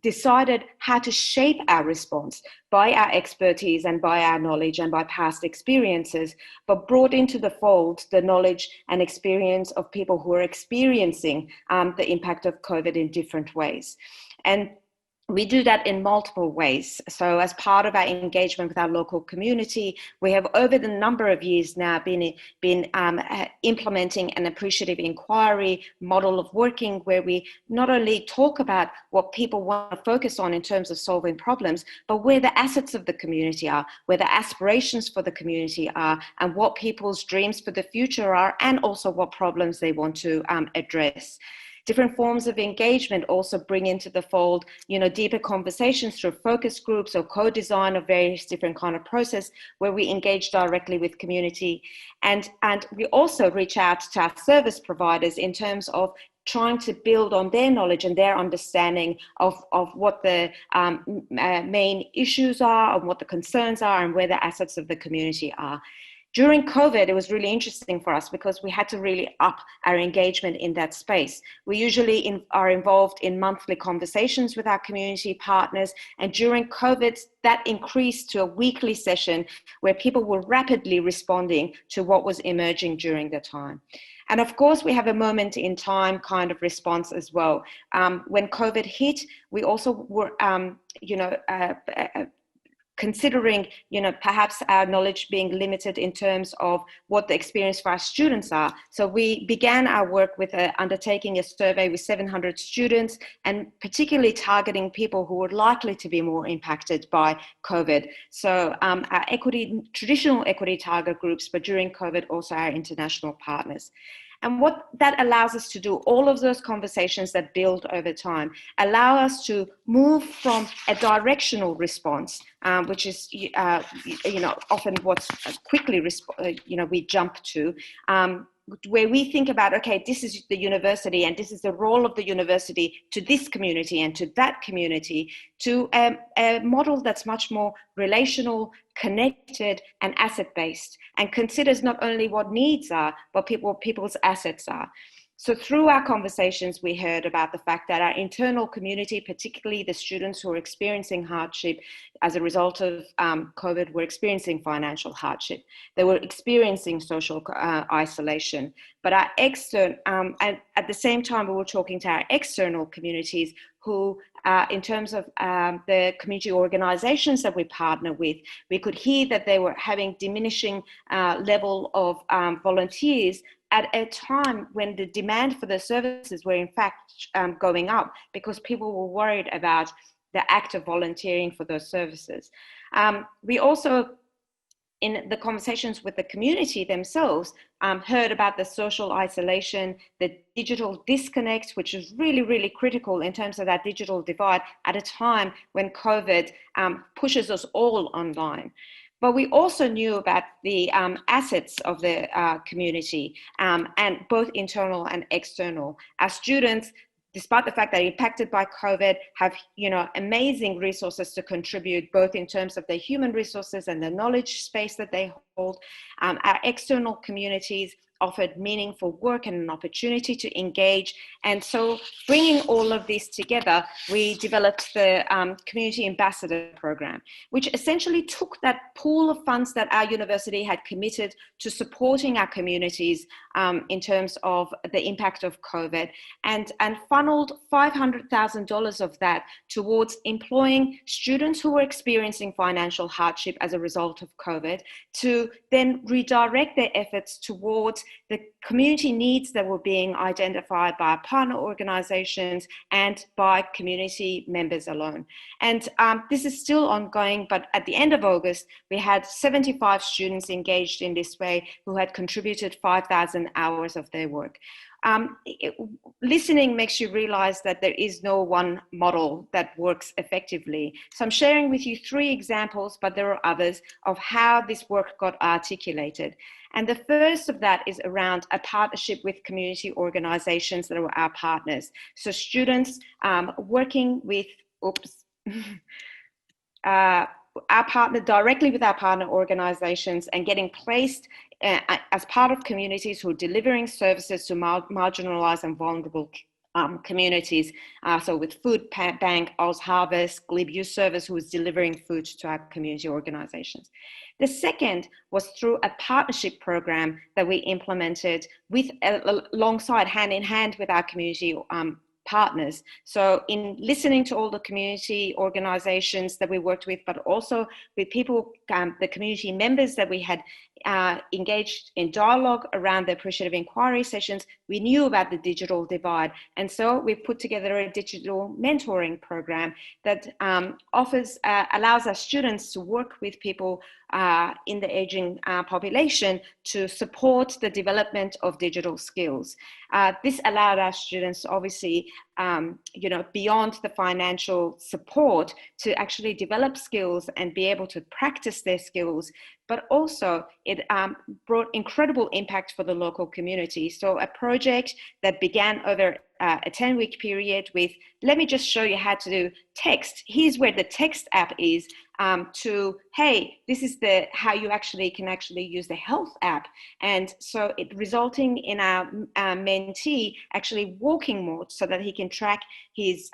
decided how to shape our response by our expertise and by our knowledge and by past experiences, but brought into the fold the knowledge and experience of people who are experiencing the impact of COVID in different ways. And we do that in multiple ways. So as part of our engagement with our local community, we have over the number of years now been implementing an appreciative inquiry model of working, where we not only talk about what people want to focus on in terms of solving problems, but where the assets of the community are, where the aspirations for the community are, and what people's dreams for the future are, and also what problems they want to address. Different forms of engagement also bring into the fold, deeper conversations through focus groups or co-design of various different kind of process where we engage directly with community. And we also reach out to our service providers in terms of trying to build on their knowledge and their understanding of what the main issues are, and what the concerns are, and where the assets of the community are. During COVID, it was really interesting for us because we had to really up our engagement in that space. We usually are involved in monthly conversations with our community partners, and during COVID, that increased to a weekly session where people were rapidly responding to what was emerging during the time. And of course, we have a moment in time kind of response as well. When COVID hit, we also were, considering, perhaps our knowledge being limited in terms of what the experience for our students are. So we began our work with undertaking a survey with 700 students, and particularly targeting people who were likely to be more impacted by COVID. So our traditional equity target groups, but during COVID, also our international partners. And what that allows us to do, all of those conversations that build over time, allow us to move from a directional response, which is, often what's quickly, we jump to, where we think about, okay, this is the university and this is the role of the university to this community and to that community, to a model that's much more relational, connected, and asset-based, and considers not only what needs are, but what people's assets are. So through our conversations, we heard about the fact that our internal community, particularly the students who are experiencing hardship as a result of COVID, were experiencing financial hardship. They were experiencing social isolation. But our external, and at the same time, we were talking to our external communities who, in terms of the community organizations that we partner with, we could hear that they were having diminishing level of volunteers at a time when the demand for the services were in fact going up, because people were worried about the act of volunteering for those services. We also, in the conversations with the community themselves, heard about the social isolation, the digital disconnect, which is really, really critical in terms of that digital divide at a time when COVID pushes us all online. But we also knew about the assets of the community, and both internal and external. Our students, despite the fact that they're impacted by COVID, have amazing resources to contribute, both in terms of their human resources and the knowledge space that they hold. Our external communities offered meaningful work and an opportunity to engage. And so bringing all of this together, we developed the Community Ambassador Program, which essentially took that pool of funds that our university had committed to supporting our communities in terms of the impact of COVID, and funneled $500,000 of that towards employing students who were experiencing financial hardship as a result of COVID, to then redirect their efforts towards the community needs that were being identified by partner organizations and by community members alone. And this is still ongoing, but at the end of August, we had 75 students engaged in this way who had contributed 5,000 hours of their work. Listening makes you realize that there is no one model that works effectively. So I'm sharing with you 3 examples, but there are others, of how this work got articulated. And the first of that is around a partnership with community organizations that are our partners. So students working with, our partner directly with our partner organizations and getting placed as part of communities who are delivering services to marginalized and vulnerable communities. So with Food Bank, Oz Harvest, Glebe Youth Service, who is delivering food to our community organizations. The second was through a partnership program that we implemented with alongside, hand in hand with our community partners. So in listening to all the community organizations that we worked with, but also with people, the community members that we had engaged in dialogue around the appreciative inquiry sessions, we knew about the digital divide. And so we put together a digital mentoring program that allows our students to work with people in the aging population to support the development of digital skills. This allowed our students, obviously, beyond the financial support, to actually develop skills and be able to practice their skills. But also it brought incredible impact for the local community. So a project that began over a 10-week period with, let me just show you how to do text. Here's where the text app is, to, hey, this is how you can use the health app. And so it resulting in our mentee actually walking more so that he can track his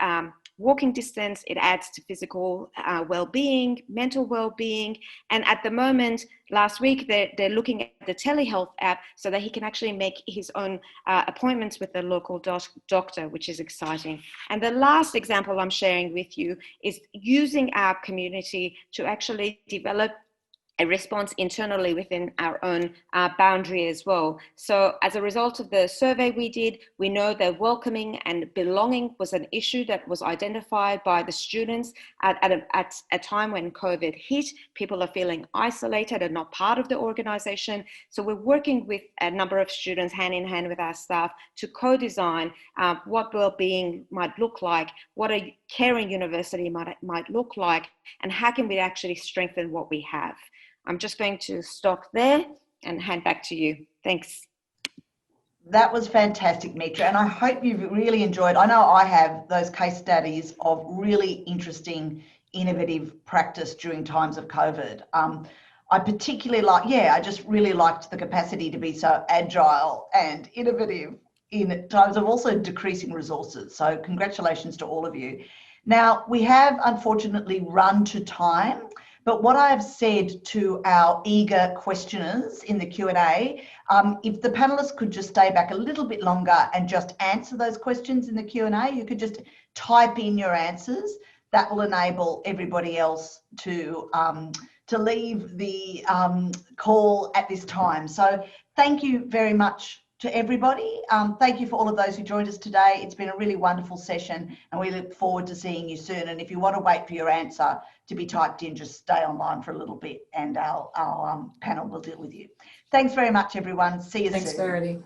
walking distance. It adds to physical well-being, mental well-being. And at the moment, last week, they're looking at the telehealth app so that he can actually make his own appointments with the local doctor, which is exciting. And the last example I'm sharing with you is using our community to actually develop a response internally within our own boundary as well. So as a result of the survey we did, we know that welcoming and belonging was an issue that was identified by the students at a time when COVID hit. People are feeling isolated and not part of the organization. So we're working with a number of students hand in hand with our staff to co-design what well-being might look like, what a caring university might look like, and how can we actually strengthen what we have. I'm just going to stop there and hand back to you. Thanks. That was fantastic, Mitra, and I hope you've really enjoyed. I know I have those case studies of really interesting, innovative practice during times of COVID. I particularly I just really liked the capacity to be so agile and innovative in times of also decreasing resources. So congratulations to all of you. Now, we have unfortunately run to time. But what I have said to our eager questioners in the Q&A, if the panelists could just stay back a little bit longer and just answer those questions in the Q&A, you could just type in your answers. That will enable everybody else to leave the call at this time. So thank you very much to everybody. Thank you for all of those who joined us today. It's been a really wonderful session and we look forward to seeing you soon. And if you want to wait for your answer to be typed in, just stay online for a little bit and our panel will deal with you. Thanks very much, everyone. See you soon. Thanks, Verity.